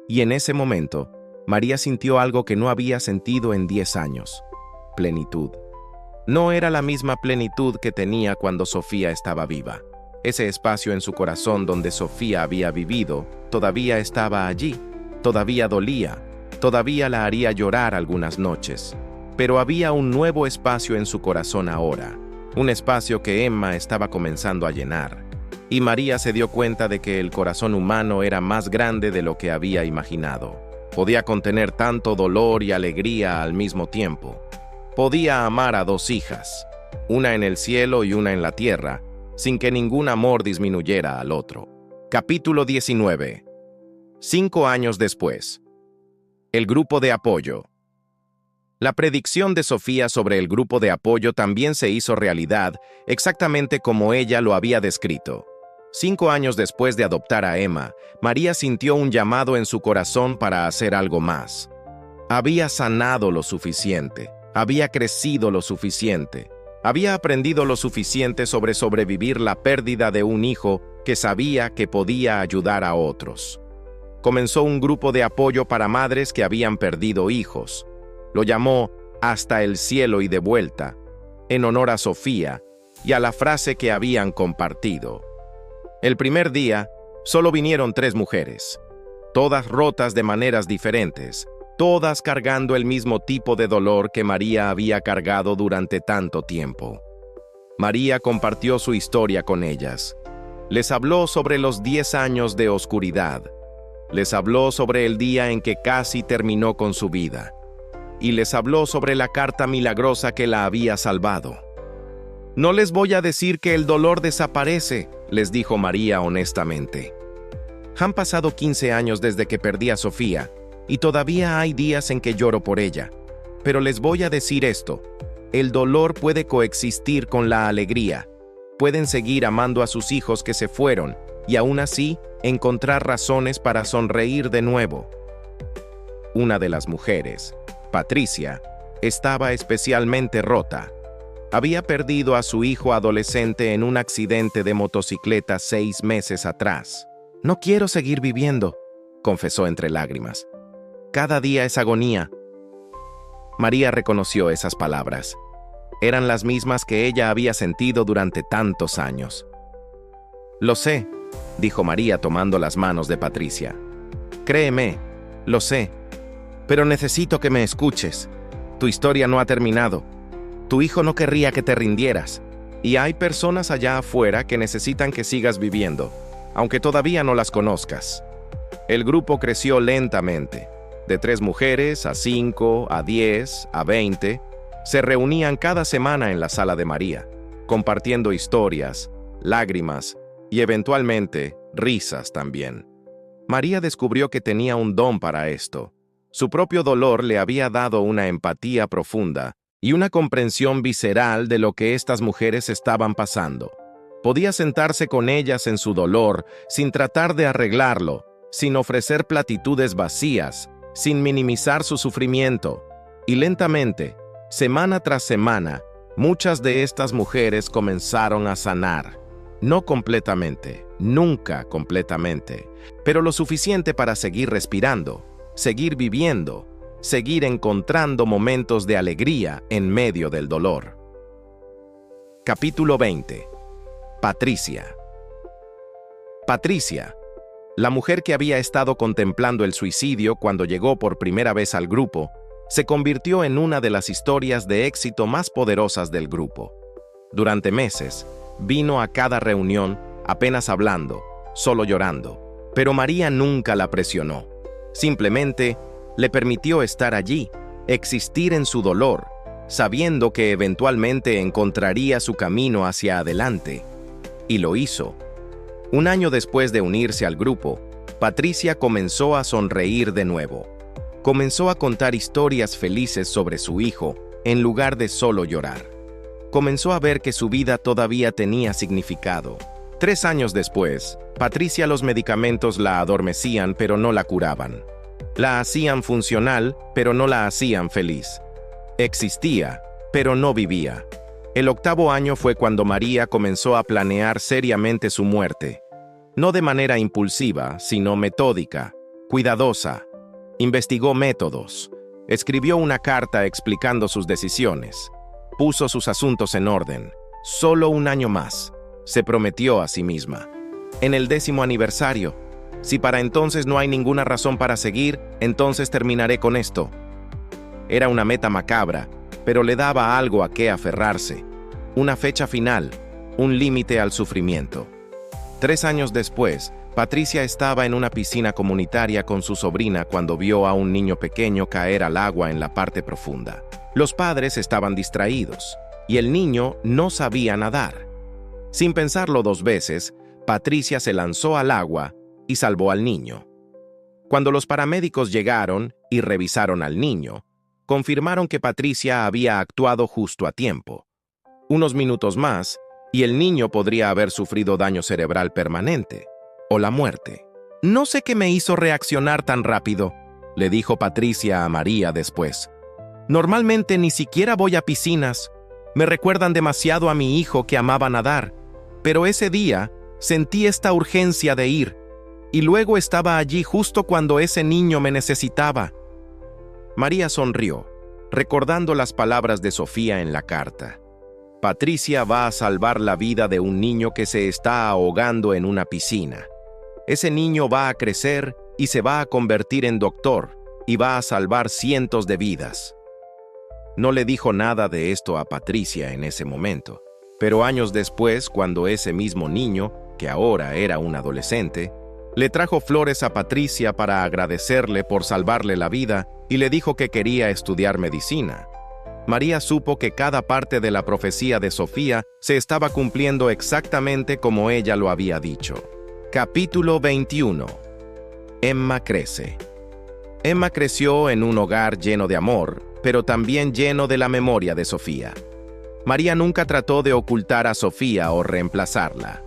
Y en ese momento, María sintió algo que no había sentido en 10 años. Plenitud. No era la misma plenitud que tenía cuando Sofía estaba viva. Ese espacio en su corazón donde Sofía había vivido todavía estaba allí, todavía dolía, todavía la haría llorar algunas noches. Pero había un nuevo espacio en su corazón ahora, un espacio que Emma estaba comenzando a llenar. Y María se dio cuenta de que el corazón humano era más grande de lo que había imaginado. Podía contener tanto dolor y alegría al mismo tiempo. Podía amar a 2 hijas, una en el cielo y una en la tierra, sin que ningún amor disminuyera al otro. Capítulo 19. 5 años después. El grupo de apoyo. La predicción de Sofía sobre el grupo de apoyo también se hizo realidad, exactamente como ella lo había descrito. 5 años después de adoptar a Emma, María sintió un llamado en su corazón para hacer algo más. Había sanado lo suficiente, había crecido lo suficiente, había aprendido lo suficiente sobre sobrevivir la pérdida de un hijo que sabía que podía ayudar a otros. Comenzó un grupo de apoyo para madres que habían perdido hijos. Lo llamó Hasta el cielo y de vuelta, en honor a Sofía y a la frase que habían compartido. El primer día, solo vinieron 3 mujeres, todas rotas de maneras diferentes, todas cargando el mismo tipo de dolor que María había cargado durante tanto tiempo. María compartió su historia con ellas. Les habló sobre los 10 años de oscuridad. Les habló sobre el día en que casi terminó con su vida. Y les habló sobre la carta milagrosa que la había salvado. «No les voy a decir que el dolor desaparece», les dijo María honestamente. «Han pasado 15 años desde que perdí a Sofía, y todavía hay días en que lloro por ella. Pero les voy a decir esto, el dolor puede coexistir con la alegría. Pueden seguir amando a sus hijos que se fueron, y aún así encontrar razones para sonreír de nuevo». Una de las mujeres, Patricia, estaba especialmente rota. Había perdido a su hijo adolescente en un accidente de motocicleta 6 meses atrás. «No quiero seguir viviendo», confesó entre lágrimas. «Cada día es agonía». María reconoció esas palabras. Eran las mismas que ella había sentido durante tantos años. «Lo sé», dijo María tomando las manos de Patricia. «Créeme, lo sé. Pero necesito que me escuches. Tu historia no ha terminado. Tu hijo no querría que te rindieras. Y hay personas allá afuera que necesitan que sigas viviendo, aunque todavía no las conozcas». El grupo creció lentamente. De 3 mujeres a 5, a 10, a 20. Se reunían cada semana en la sala de María, compartiendo historias, lágrimas y eventualmente risas también. María descubrió que tenía un don para esto. Su propio dolor le había dado una empatía profunda y una comprensión visceral de lo que estas mujeres estaban pasando. Podía sentarse con ellas en su dolor, sin tratar de arreglarlo, sin ofrecer platitudes vacías, sin minimizar su sufrimiento. Y lentamente, semana tras semana, muchas de estas mujeres comenzaron a sanar. No completamente, nunca completamente, pero lo suficiente para seguir respirando, seguir viviendo, seguir encontrando momentos de alegría en medio del dolor. Capítulo 20. Patricia. Patricia, la mujer que había estado contemplando el suicidio cuando llegó por primera vez al grupo, se convirtió en una de las historias de éxito más poderosas del grupo. Durante meses, vino a cada reunión apenas hablando, solo llorando, pero María nunca la presionó. Simplemente le permitió estar allí, existir en su dolor, sabiendo que eventualmente encontraría su camino hacia adelante. Y lo hizo. Un año después de unirse al grupo, Patricia comenzó a sonreír de nuevo. Comenzó a contar historias felices sobre su hijo, en lugar de solo llorar. Comenzó a ver que su vida todavía tenía significado. 3 años después, Patricia, los medicamentos la adormecían pero no la curaban. La hacían funcional, pero no la hacían feliz. Existía, pero no vivía. El 8º año fue cuando María comenzó a planear seriamente su muerte. No de manera impulsiva, sino metódica, cuidadosa. Investigó métodos. Escribió una carta explicando sus decisiones. Puso sus asuntos en orden. Solo un año más, se prometió a sí misma. En el 10º aniversario, si para entonces no hay ninguna razón para seguir, entonces terminaré con esto. Era una meta macabra, pero le daba algo a qué aferrarse. Una fecha final, un límite al sufrimiento. 3 años después, Patricia estaba en una piscina comunitaria con su sobrina cuando vio a un niño pequeño caer al agua en la parte profunda. Los padres estaban distraídos, y el niño no sabía nadar. Sin pensarlo 2 veces, Patricia se lanzó al agua y salvó al niño. Cuando los paramédicos llegaron y revisaron al niño, confirmaron que Patricia había actuado justo a tiempo. Unos minutos más, y el niño podría haber sufrido daño cerebral permanente, o la muerte. «No sé qué me hizo reaccionar tan rápido», le dijo Patricia a María después. «Normalmente ni siquiera voy a piscinas. Me recuerdan demasiado a mi hijo que amaba nadar. Pero ese día sentí esta urgencia de ir, y luego estaba allí justo cuando ese niño me necesitaba». María sonrió, recordando las palabras de Sofía en la carta. Patricia va a salvar la vida de un niño que se está ahogando en una piscina. Ese niño va a crecer y se va a convertir en doctor y va a salvar cientos de vidas. No le dijo nada de esto a Patricia en ese momento, pero años después, cuando ese mismo niño, que ahora era un adolescente, le trajo flores a Patricia para agradecerle por salvarle la vida y le dijo que quería estudiar medicina, María supo que cada parte de la profecía de Sofía se estaba cumpliendo exactamente como ella lo había dicho. Capítulo 21. Emma crece. Emma creció en un hogar lleno de amor, pero también lleno de la memoria de Sofía. María nunca trató de ocultar a Sofía o reemplazarla.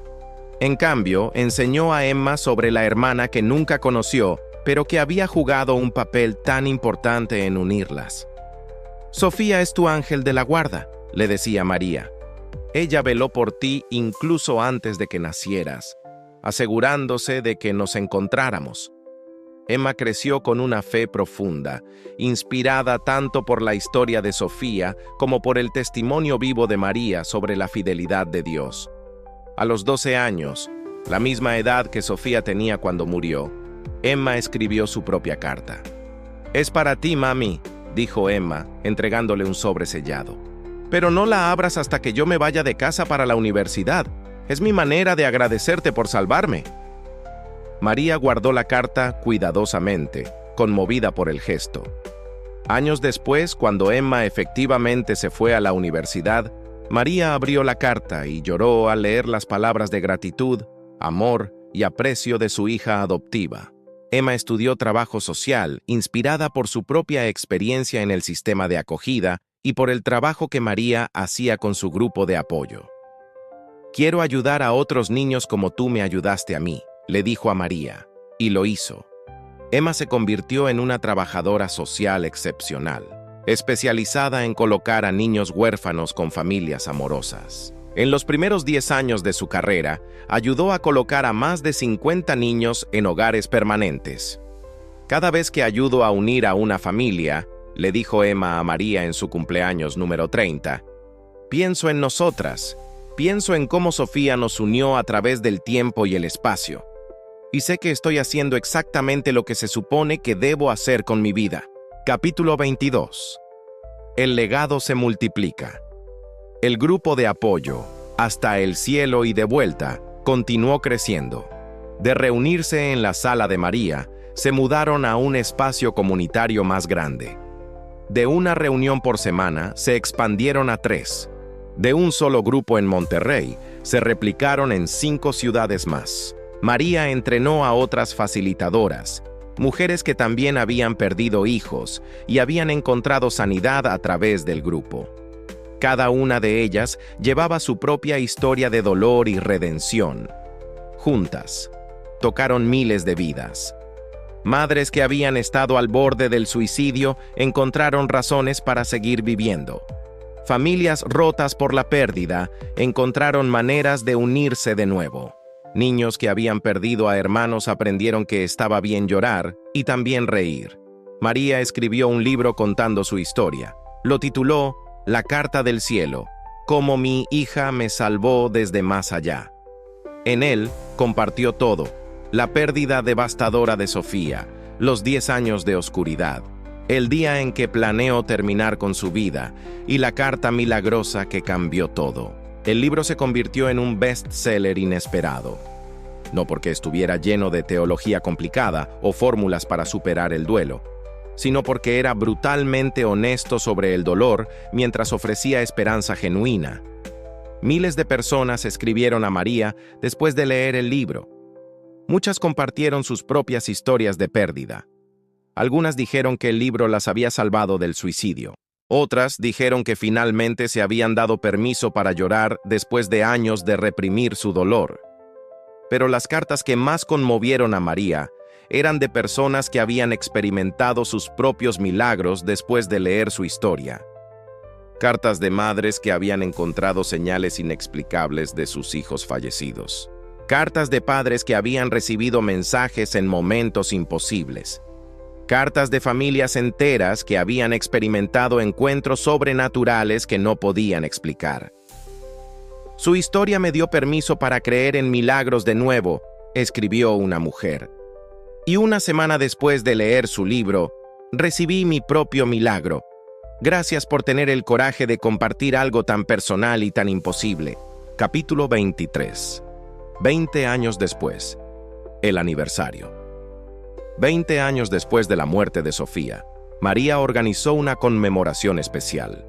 En cambio, enseñó a Emma sobre la hermana que nunca conoció, pero que había jugado un papel tan importante en unirlas. «Sofía es tu ángel de la guarda», le decía María. «Ella veló por ti incluso antes de que nacieras, asegurándose de que nos encontráramos». Emma creció con una fe profunda, inspirada tanto por la historia de Sofía como por el testimonio vivo de María sobre la fidelidad de Dios. A los 12 años, la misma edad que Sofía tenía cuando murió, Emma escribió su propia carta. «Es para ti, mami», dijo Emma, entregándole un sobre sellado. «Pero no la abras hasta que yo me vaya de casa para la universidad. Es mi manera de agradecerte por salvarme». María guardó la carta cuidadosamente, conmovida por el gesto. Años después, cuando Emma efectivamente se fue a la universidad, María abrió la carta y lloró al leer las palabras de gratitud, amor y aprecio de su hija adoptiva. Emma estudió trabajo social, inspirada por su propia experiencia en el sistema de acogida y por el trabajo que María hacía con su grupo de apoyo. «Quiero ayudar a otros niños como tú me ayudaste a mí», le dijo a María, y lo hizo. Emma se convirtió en una trabajadora social excepcional, especializada en colocar a niños huérfanos con familias amorosas. En los primeros 10 años de su carrera, ayudó a colocar a más de 50 niños en hogares permanentes. «Cada vez que ayudo a unir a una familia», le dijo Emma a María en su cumpleaños número 30, «pienso en nosotras, pienso en cómo Sofía nos unió a través del tiempo y el espacio. Y sé que estoy haciendo exactamente lo que se supone que debo hacer con mi vida». Capítulo 22. El legado se multiplica. El grupo de apoyo, Hasta el cielo y de vuelta, continuó creciendo. De reunirse en la sala de María, se mudaron a un espacio comunitario más grande. De una reunión por semana, se expandieron a 3. De un solo grupo en Monterrey, se replicaron en 5 ciudades más. María entrenó a otras facilitadoras, mujeres que también habían perdido hijos y habían encontrado sanidad a través del grupo. Cada una de ellas llevaba su propia historia de dolor y redención. Juntas, tocaron miles de vidas. Madres que habían estado al borde del suicidio encontraron razones para seguir viviendo. Familias rotas por la pérdida encontraron maneras de unirse de nuevo. Niños que habían perdido a hermanos aprendieron que estaba bien llorar y también reír. María escribió un libro contando su historia. Lo tituló La Carta del Cielo, cómo mi hija me salvó desde más allá. En él compartió todo: la pérdida devastadora de Sofía, los 10 años de oscuridad, el día en que planeó terminar con su vida y la carta milagrosa que cambió todo. El libro se convirtió en un bestseller inesperado. No porque estuviera lleno de teología complicada o fórmulas para superar el duelo, sino porque era brutalmente honesto sobre el dolor mientras ofrecía esperanza genuina. Miles de personas escribieron a María después de leer el libro. Muchas compartieron sus propias historias de pérdida. Algunas dijeron que el libro las había salvado del suicidio. Otras dijeron que finalmente se habían dado permiso para llorar después de años de reprimir su dolor. Pero las cartas que más conmovieron a María eran de personas que habían experimentado sus propios milagros después de leer su historia. Cartas de madres que habían encontrado señales inexplicables de sus hijos fallecidos. Cartas de padres que habían recibido mensajes en momentos imposibles. Cartas de familias enteras que habían experimentado encuentros sobrenaturales que no podían explicar. Su historia me dio permiso para creer en milagros de nuevo, escribió una mujer. Y una semana después de leer su libro, recibí mi propio milagro. Gracias por tener el coraje de compartir algo tan personal y tan imposible. Capítulo 23. 20 años después. El aniversario. 20 años después de la muerte de Sofía, María organizó una conmemoración especial.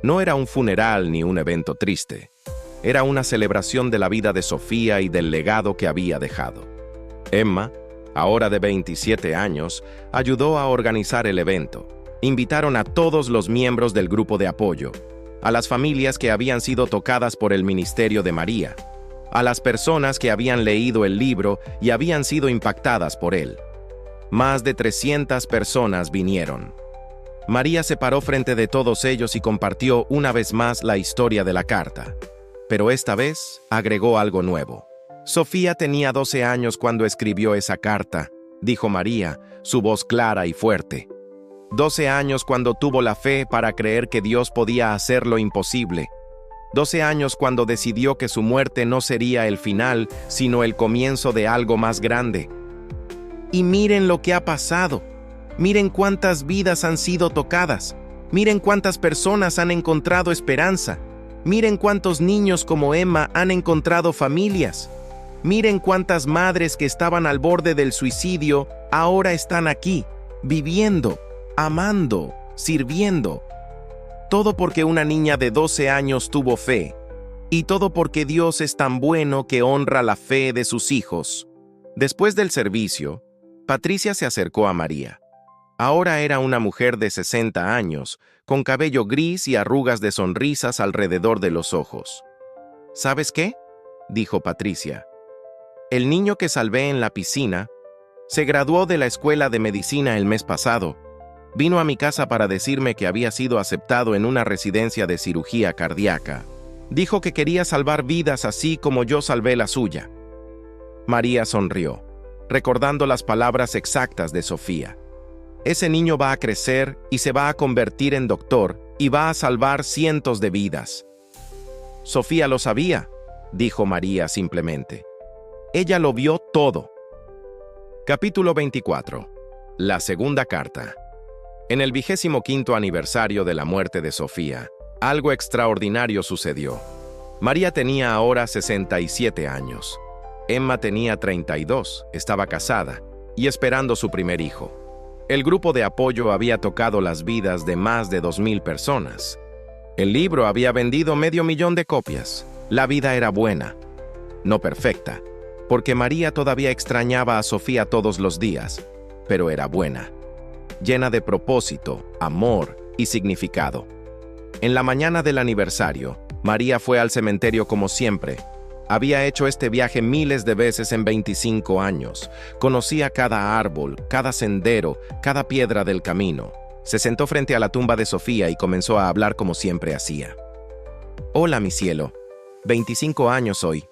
No era un funeral ni un evento triste. Era una celebración de la vida de Sofía y del legado que había dejado. Emma, ahora de 27 años, ayudó a organizar el evento. Invitaron a todos los miembros del grupo de apoyo, a las familias que habían sido tocadas por el ministerio de María, a las personas que habían leído el libro y habían sido impactadas por él. Más de 300 personas vinieron. María se paró frente de todos ellos y compartió una vez más la historia de la carta. Pero esta vez agregó algo nuevo. Sofía tenía 12 años cuando escribió esa carta, dijo María, su voz clara y fuerte. 12 años cuando tuvo la fe para creer que Dios podía hacer lo imposible. 12 años cuando decidió que su muerte no sería el final, sino el comienzo de algo más grande. Y miren lo que ha pasado. Miren cuántas vidas han sido tocadas. Miren cuántas personas han encontrado esperanza. Miren cuántos niños como Emma han encontrado familias. Miren cuántas madres que estaban al borde del suicidio ahora están aquí, viviendo, amando, sirviendo. Todo porque una niña de 12 años tuvo fe. Y todo porque Dios es tan bueno que honra la fe de sus hijos. Después del servicio, Patricia se acercó a María. Ahora era una mujer de 60 años, con cabello gris y arrugas de sonrisas alrededor de los ojos. ¿Sabes qué?, dijo Patricia. El niño que salvé en la piscina se graduó de la escuela de medicina el mes pasado. Vino a mi casa para decirme que había sido aceptado en una residencia de cirugía cardíaca. Dijo que quería salvar vidas así como yo salvé la suya. María sonrió, recordando las palabras exactas de Sofía. Ese niño va a crecer y se va a convertir en doctor y va a salvar cientos de vidas. Sofía lo sabía, dijo María simplemente. Ella lo vio todo. Capítulo 24. La segunda carta. En el 25º aniversario de la muerte de Sofía, algo extraordinario sucedió. María tenía ahora 67 años. Emma tenía 32, estaba casada y esperando su primer hijo. El grupo de apoyo había tocado las vidas de más de 2,000 personas. El libro había vendido 500,000 de copias. La vida era buena, no perfecta, porque María todavía extrañaba a Sofía todos los días, pero era buena, llena de propósito, amor y significado. En la mañana del aniversario, María fue al cementerio como siempre. Había hecho este viaje miles de veces en 25 años. Conocía cada árbol, cada sendero, cada piedra del camino. Se sentó frente a la tumba de Sofía y comenzó a hablar como siempre hacía. Hola, mi cielo. 25 años hoy.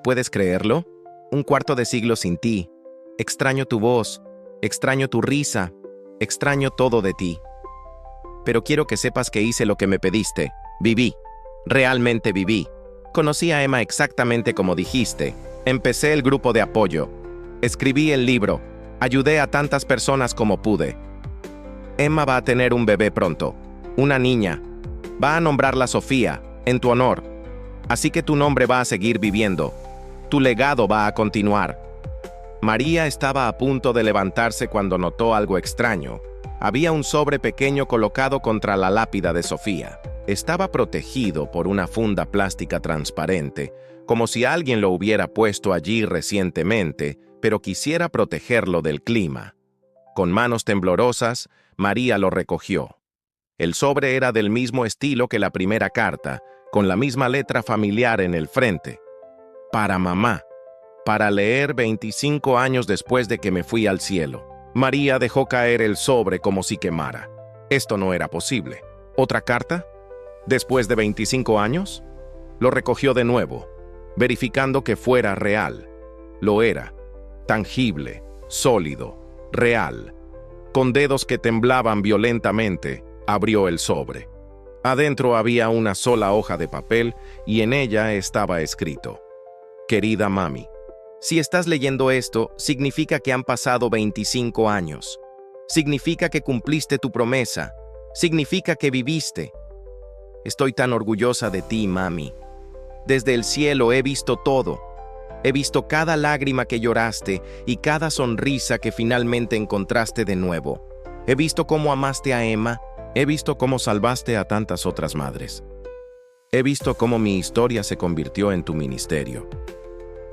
¿Puedes creerlo? Un cuarto de siglo sin ti. Extraño tu voz, extraño tu risa, extraño todo de ti. Pero quiero que sepas que hice lo que me pediste. Viví. Realmente viví. Conocí a Emma exactamente como dijiste. Empecé el grupo de apoyo. Escribí el libro. Ayudé a tantas personas como pude. Emma va a tener un bebé pronto. Una niña. Va a nombrarla Sofía, en tu honor. Así que tu nombre va a seguir viviendo. Tu legado va a continuar. María estaba a punto de levantarse cuando notó algo extraño. Había un sobre pequeño colocado contra la lápida de Sofía. Estaba protegido por una funda plástica transparente, como si alguien lo hubiera puesto allí recientemente, pero quisiera protegerlo del clima. Con manos temblorosas, María lo recogió. El sobre era del mismo estilo que la primera carta, con la misma letra familiar en el frente. Para mamá, para leer 25 años después de que me fui al cielo. María dejó caer el sobre como si quemara. Esto no era posible. ¿Otra carta? ¿Después de 25 años? Lo recogió de nuevo, verificando que fuera real. Lo era, tangible, sólido, real. Con dedos que temblaban violentamente, abrió el sobre. Adentro había una sola hoja de papel y en ella estaba escrito: Querida mami, si estás leyendo esto, significa que han pasado 25 años. Significa que cumpliste tu promesa. Significa que viviste. Estoy tan orgullosa de ti, mami. Desde el cielo he visto todo. He visto cada lágrima que lloraste y cada sonrisa que finalmente encontraste de nuevo. He visto cómo amaste a Emma. He visto cómo salvaste a tantas otras madres. He visto cómo mi historia se convirtió en tu ministerio.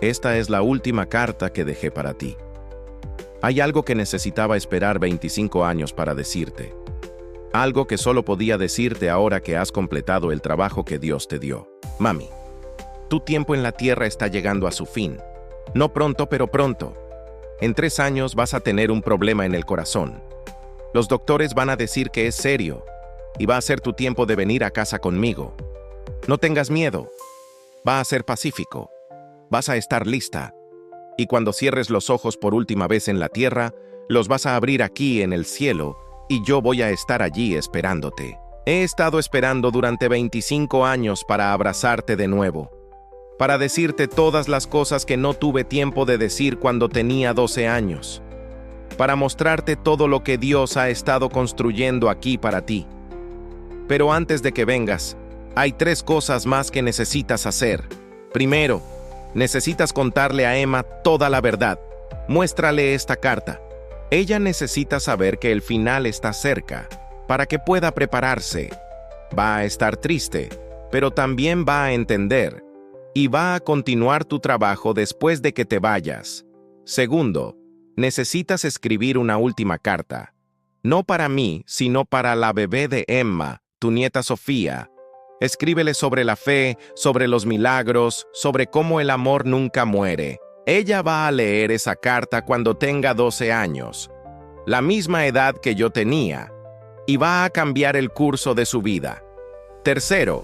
Esta es la última carta que dejé para ti. Hay algo que necesitaba esperar 25 años para decirte. Algo que solo podía decirte ahora que has completado el trabajo que Dios te dio. Mami, tu tiempo en la tierra está llegando a su fin. No pronto, pero pronto. En 3 años vas a tener un problema en el corazón. Los doctores van a decir que es serio y va a ser tu tiempo de venir a casa conmigo. No tengas miedo. Va a ser pacífico. Vas a estar lista. Y cuando cierres los ojos por última vez en la tierra, los vas a abrir aquí en el cielo y yo voy a estar allí esperándote. He estado esperando durante 25 años para abrazarte de nuevo, para decirte todas las cosas que no tuve tiempo de decir cuando tenía 12 años, para mostrarte todo lo que Dios ha estado construyendo aquí para ti. Pero antes de que vengas, hay 3 cosas más que necesitas hacer. Primero, necesitas contarle a Emma toda la verdad. Muéstrale esta carta. Ella necesita saber que el final está cerca, para que pueda prepararse. Va a estar triste, pero también va a entender, y va a continuar tu trabajo después de que te vayas. Segundo, necesitas escribir una última carta. No para mí, sino para la bebé de Emma, tu nieta Sofía. Escríbele sobre la fe, sobre los milagros, sobre cómo el amor nunca muere. Ella va a leer esa carta cuando tenga 12 años, la misma edad que yo tenía, y va a cambiar el curso de su vida. Tercero,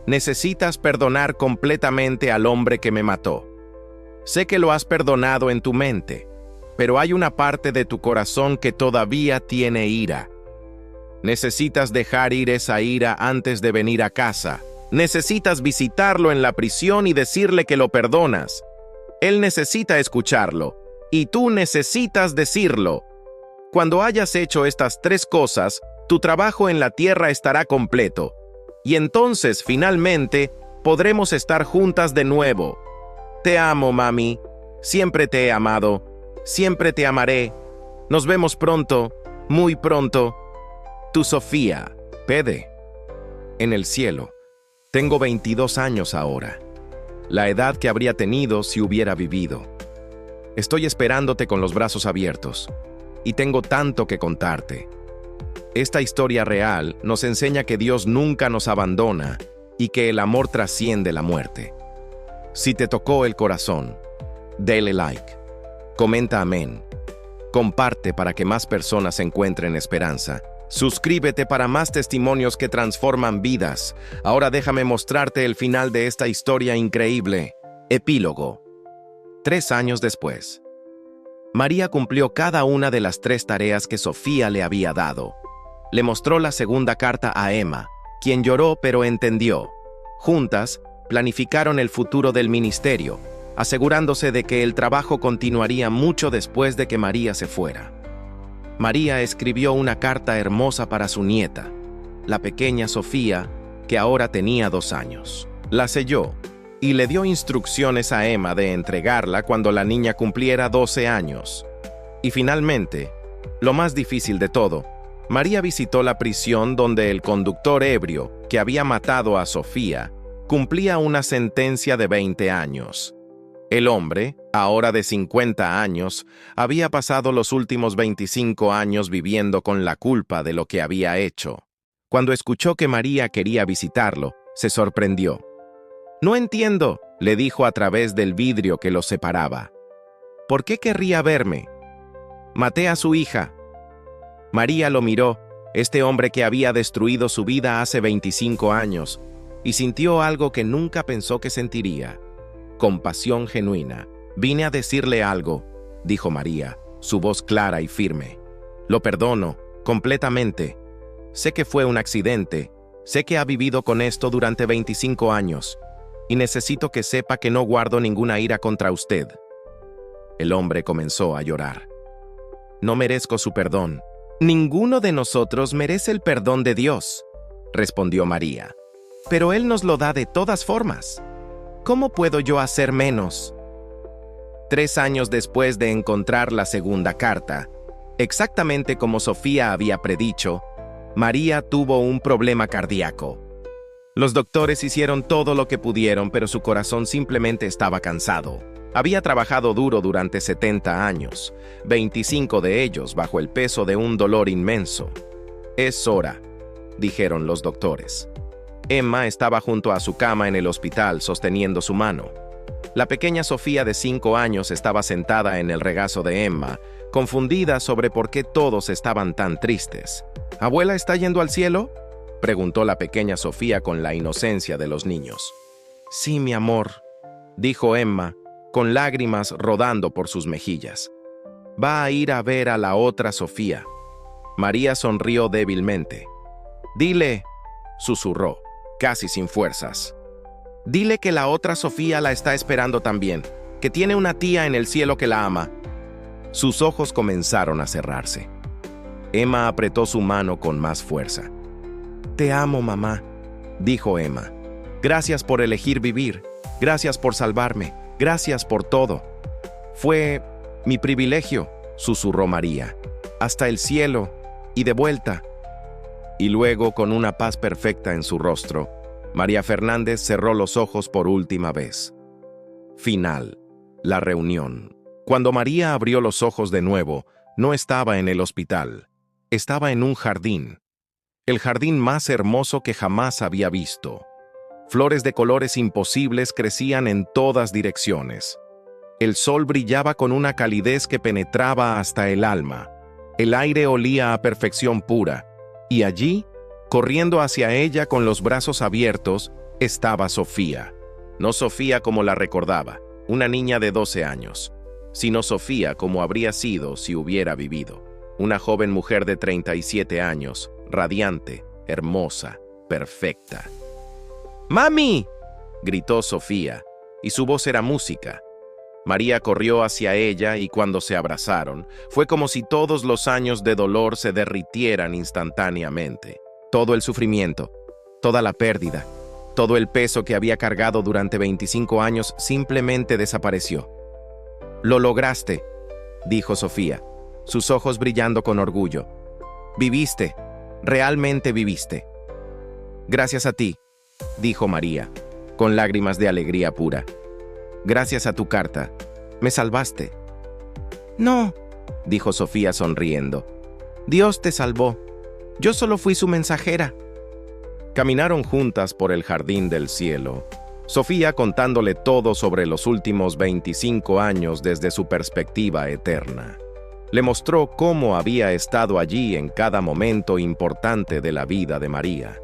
necesitas perdonar completamente al hombre que me mató. Sé que lo has perdonado en tu mente, pero hay una parte de tu corazón que todavía tiene ira. Necesitas dejar ir esa ira antes de venir a casa. Necesitas visitarlo en la prisión y decirle que lo perdonas. Él necesita escucharlo, y tú necesitas decirlo. Cuando hayas hecho estas 3 cosas, tu trabajo en la tierra estará completo. Y entonces, finalmente, podremos estar juntas de nuevo. Te amo, mami. Siempre te he amado. Siempre te amaré. Nos vemos pronto, muy pronto. Tu Sofía, Pede. En el cielo. Tengo 22 años ahora. La edad que habría tenido si hubiera vivido. Estoy esperándote con los brazos abiertos. Y tengo tanto que contarte. Esta historia real nos enseña que Dios nunca nos abandona y que el amor trasciende la muerte. Si te tocó el corazón, dale like, comenta amén, comparte para que más personas encuentren esperanza. Suscríbete para más testimonios que transforman vidas. Ahora déjame mostrarte el final de esta historia increíble. Epílogo. 3 años después. María cumplió cada una de las 3 tareas que Sofía le había dado. Le mostró la segunda carta a Emma, quien lloró pero entendió. Juntas, planificaron el futuro del ministerio, asegurándose de que el trabajo continuaría mucho después de que María se fuera. María escribió una carta hermosa para su nieta, la pequeña Sofía, que ahora tenía 2 años. La selló y le dio instrucciones a Emma de entregarla cuando la niña cumpliera 12 años. Y finalmente, lo más difícil de todo, María visitó la prisión donde el conductor ebrio, que había matado a Sofía, cumplía una sentencia de 20 años. El hombre, Ahora de 50 años, había pasado los últimos 25 años viviendo con la culpa de lo que había hecho. Cuando escuchó que María quería visitarlo, se sorprendió. «No entiendo», le dijo a través del vidrio que los separaba. «¿Por qué querría verme? Maté a su hija». María lo miró, este hombre que había destruido su vida hace 25 años, y sintió algo que nunca pensó que sentiría: compasión genuina. «Vine a decirle algo», dijo María, su voz clara y firme. «Lo perdono, completamente. Sé que fue un accidente, sé que ha vivido con esto durante 25 años, y necesito que sepa que no guardo ninguna ira contra usted». El hombre comenzó a llorar. «No merezco su perdón». «Ninguno de nosotros merece el perdón de Dios», respondió María. «Pero Él nos lo da de todas formas. ¿Cómo puedo yo hacer menos?» 3 años después de encontrar la segunda carta, exactamente como Sofía había predicho, María tuvo un problema cardíaco. Los doctores hicieron todo lo que pudieron, pero su corazón simplemente estaba cansado. Había trabajado duro durante 70 años, 25 de ellos bajo el peso de un dolor inmenso. «Es hora», dijeron los doctores. Emma estaba junto a su cama en el hospital sosteniendo su mano. La pequeña Sofía de 5 años estaba sentada en el regazo de Emma, confundida sobre por qué todos estaban tan tristes. «¿Abuela está yendo al cielo?», preguntó la pequeña Sofía con la inocencia de los niños. «Sí, mi amor», dijo Emma, con lágrimas rodando por sus mejillas. «Va a ir a ver a la otra Sofía». María sonrió débilmente. «Dile», susurró, casi sin fuerzas. «Dile que la otra Sofía la está esperando también, que tiene una tía en el cielo que la ama». Sus ojos comenzaron a cerrarse. Emma apretó su mano con más fuerza. «Te amo, mamá», dijo Emma. «Gracias por elegir vivir, gracias por salvarme, gracias por todo». «Fue mi privilegio», susurró María. «Hasta el cielo y de vuelta». Y luego, con una paz perfecta en su rostro, María Fernández cerró los ojos por última vez. Final. La reunión. Cuando María abrió los ojos de nuevo, no estaba en el hospital. Estaba en un jardín. El jardín más hermoso que jamás había visto. Flores de colores imposibles crecían en todas direcciones. El sol brillaba con una calidez que penetraba hasta el alma. El aire olía a perfección pura. Y allí, corriendo hacia ella con los brazos abiertos, estaba Sofía. No Sofía como la recordaba, una niña de 12 años, sino Sofía como habría sido si hubiera vivido. Una joven mujer de 37 años, radiante, hermosa, perfecta. «¡Mami!», gritó Sofía, y su voz era música. María corrió hacia ella y cuando se abrazaron, fue como si todos los años de dolor se derritieran instantáneamente. Todo el sufrimiento, toda la pérdida, todo el peso que había cargado durante 25 años simplemente desapareció. «Lo lograste», dijo Sofía, sus ojos brillando con orgullo. «Viviste, realmente viviste». «Gracias a ti», dijo María, con lágrimas de alegría pura. «Gracias a tu carta, me salvaste». «No», dijo Sofía sonriendo. «Dios te salvó. Yo solo fui su mensajera». Caminaron juntas por el jardín del cielo, Sofía contándole todo sobre los últimos 25 años desde su perspectiva eterna. Le mostró cómo había estado allí en cada momento importante de la vida de María.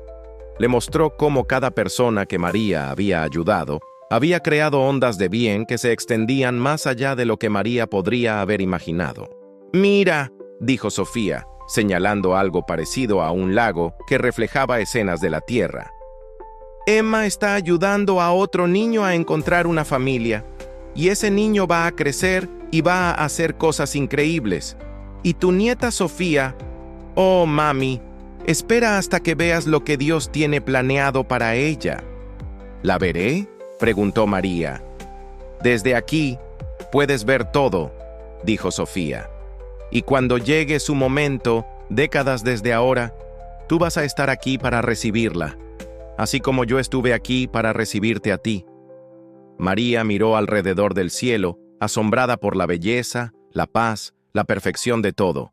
Le mostró cómo cada persona que María había ayudado había creado ondas de bien que se extendían más allá de lo que María podría haber imaginado. «Mira», dijo Sofía, señalando algo parecido a un lago que reflejaba escenas de la tierra. «Emma está ayudando a otro niño a encontrar una familia, y ese niño va a crecer y va a hacer cosas increíbles. Y tu nieta Sofía, oh mami, espera hasta que veas lo que Dios tiene planeado para ella». «¿La veré?», preguntó María. «Desde aquí puedes ver todo», dijo Sofía. «Y cuando llegue su momento, décadas desde ahora, tú vas a estar aquí para recibirla, así como yo estuve aquí para recibirte a ti». María miró alrededor del cielo asombrada por la belleza, la paz, la perfección de todo.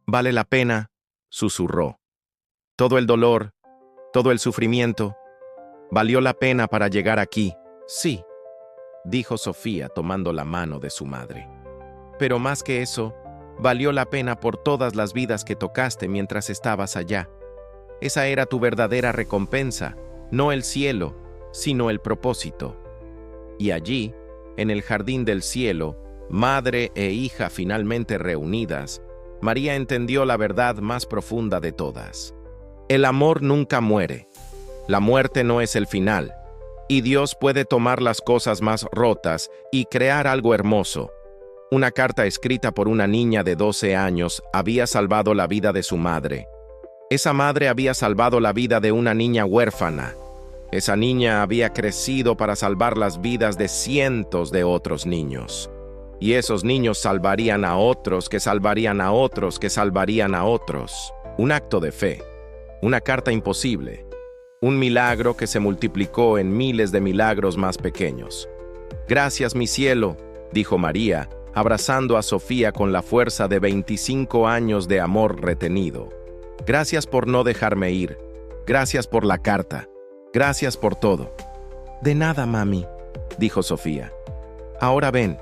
«Vale la pena», susurró. «Todo el dolor, todo el sufrimiento, valió la pena para llegar aquí». «Sí», dijo Sofía tomando la mano de su madre. «Pero más que eso, valió la pena por todas las vidas que tocaste mientras estabas allá. Esa era tu verdadera recompensa, no el cielo, sino el propósito». Y allí, en el jardín del cielo, madre e hija finalmente reunidas, María entendió la verdad más profunda de todas. El amor nunca muere. La muerte no es el final. Y Dios puede tomar las cosas más rotas y crear algo hermoso. Una carta escrita por una niña de 12 años había salvado la vida de su madre. Esa madre había salvado la vida de una niña huérfana. Esa niña había crecido para salvar las vidas de cientos de otros niños. Y esos niños salvarían a otros, que salvarían a otros, que salvarían a otros. Un acto de fe, una carta imposible, un milagro que se multiplicó en miles de milagros más pequeños. «Gracias, mi cielo», dijo María, abrazando a Sofía con la fuerza de 25 años de amor retenido. «Gracias por no dejarme ir. Gracias por la carta. Gracias por todo». «De nada, mami», dijo Sofía. «Ahora ven.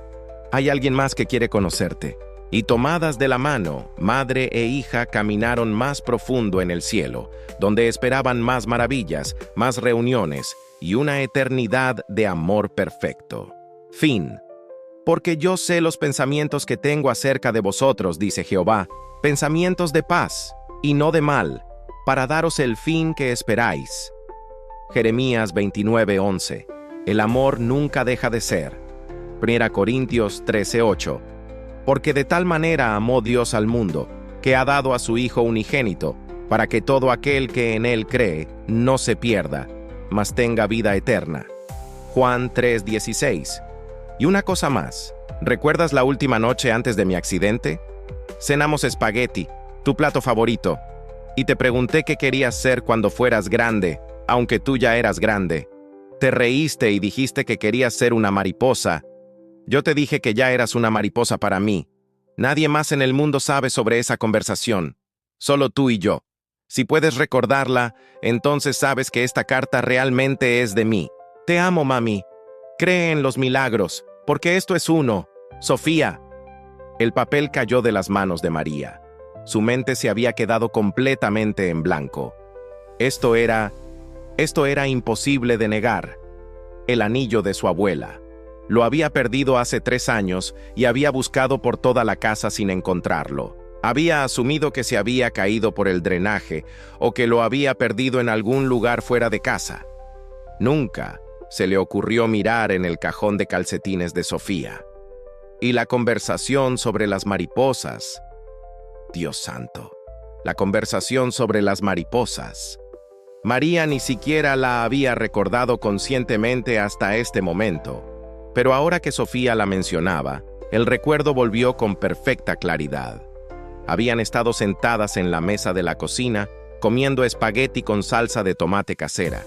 Hay alguien más que quiere conocerte». Y tomadas de la mano, madre e hija caminaron más profundo en el cielo, donde esperaban más maravillas, más reuniones y una eternidad de amor perfecto. Fin. «Porque yo sé los pensamientos que tengo acerca de vosotros», dice Jehová, «pensamientos de paz y no de mal, para daros el fin que esperáis». Jeremías 29:11. El amor nunca deja de ser. 1 Corintios 13:8. Porque de tal manera amó Dios al mundo, que ha dado a su Hijo unigénito, para que todo aquel que en él cree no se pierda, mas tenga vida eterna. Juan 3:16. Y una cosa más, ¿recuerdas la última noche antes de mi accidente? Cenamos espagueti, tu plato favorito, y te pregunté qué querías ser cuando fueras grande, aunque tú ya eras grande. Te reíste y dijiste que querías ser una mariposa. Yo te dije que ya eras una mariposa para mí. Nadie más en el mundo sabe sobre esa conversación. Solo tú y yo. Si puedes recordarla, entonces sabes que esta carta realmente es de mí. Te amo, mami. Cree en los milagros, porque esto es uno. Sofía. El papel cayó de las manos de María. Su mente se había quedado completamente en blanco. Esto era imposible de negar. El anillo de su abuela. Lo había perdido hace 3 años y había buscado por toda la casa sin encontrarlo. Había asumido que se había caído por el drenaje o que lo había perdido en algún lugar fuera de casa. Nunca se le ocurrió mirar en el cajón de calcetines de Sofía. Y la conversación sobre las mariposas. Dios santo, la conversación sobre las mariposas. María ni siquiera la había recordado conscientemente hasta este momento. Pero ahora que Sofía la mencionaba, el recuerdo volvió con perfecta claridad. Habían estado sentadas en la mesa de la cocina, comiendo espagueti con salsa de tomate casera.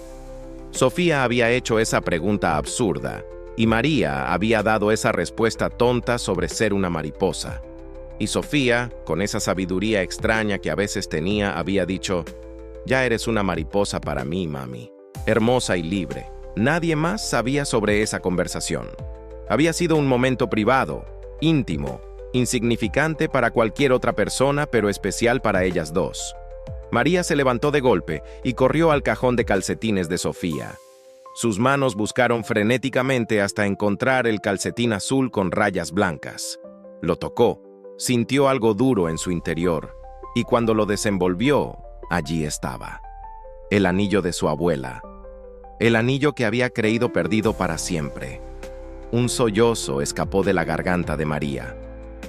Sofía había hecho esa pregunta absurda, y María había dado esa respuesta tonta sobre ser una mariposa. Y Sofía, con esa sabiduría extraña que a veces tenía, había dicho: «Ya eres una mariposa para mí, mami, hermosa y libre». Nadie más sabía sobre esa conversación. Había sido un momento privado, íntimo, insignificante para cualquier otra persona, pero especial para ellas dos. María se levantó de golpe y corrió al cajón de calcetines de Sofía. Sus manos buscaron frenéticamente hasta encontrar el calcetín azul con rayas blancas. Lo tocó, sintió algo duro en su interior, y cuando lo desenvolvió, allí estaba. El anillo de su abuela. El anillo que había creído perdido para siempre. Un sollozo escapó de la garganta de María.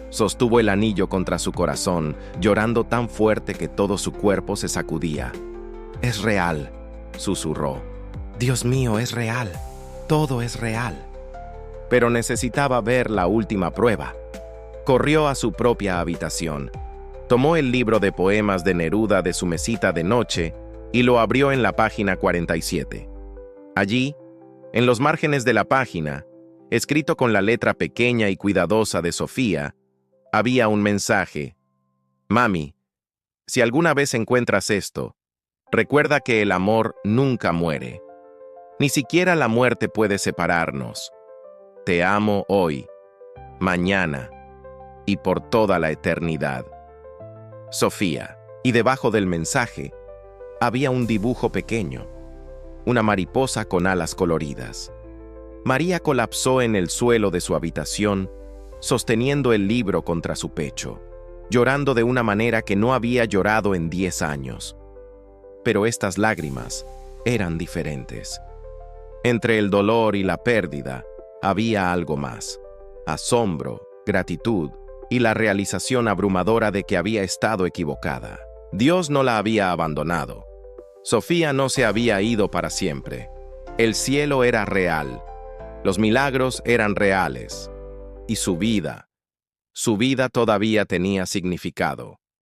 Sostuvo el anillo contra su corazón, llorando tan fuerte que todo su cuerpo se sacudía. «Es real», susurró. «Dios mío, es real. Todo es real». Pero necesitaba ver la última prueba. Corrió a su propia habitación. Tomó el libro de poemas de Neruda de su mesita de noche y lo abrió en la página 47. Allí, en los márgenes de la página, Escrito con la letra pequeña y cuidadosa de Sofía, había un mensaje. Mami, si alguna vez encuentras esto, recuerda que el amor nunca muere. Ni siquiera la muerte puede separarnos. Te amo hoy, mañana y por toda la eternidad. Sofía. Y debajo del mensaje había un dibujo pequeño, una mariposa con alas coloridas. María colapsó en el suelo de su habitación, sosteniendo el libro contra su pecho, llorando de una manera que no había llorado en 10 años. Pero estas lágrimas eran diferentes. Entre el dolor y la pérdida había algo más: asombro, gratitud y la realización abrumadora de que había estado equivocada. Dios no la había abandonado. Sofía no se había ido para siempre. El cielo era real. Los milagros eran reales. Y su vida todavía tenía significado.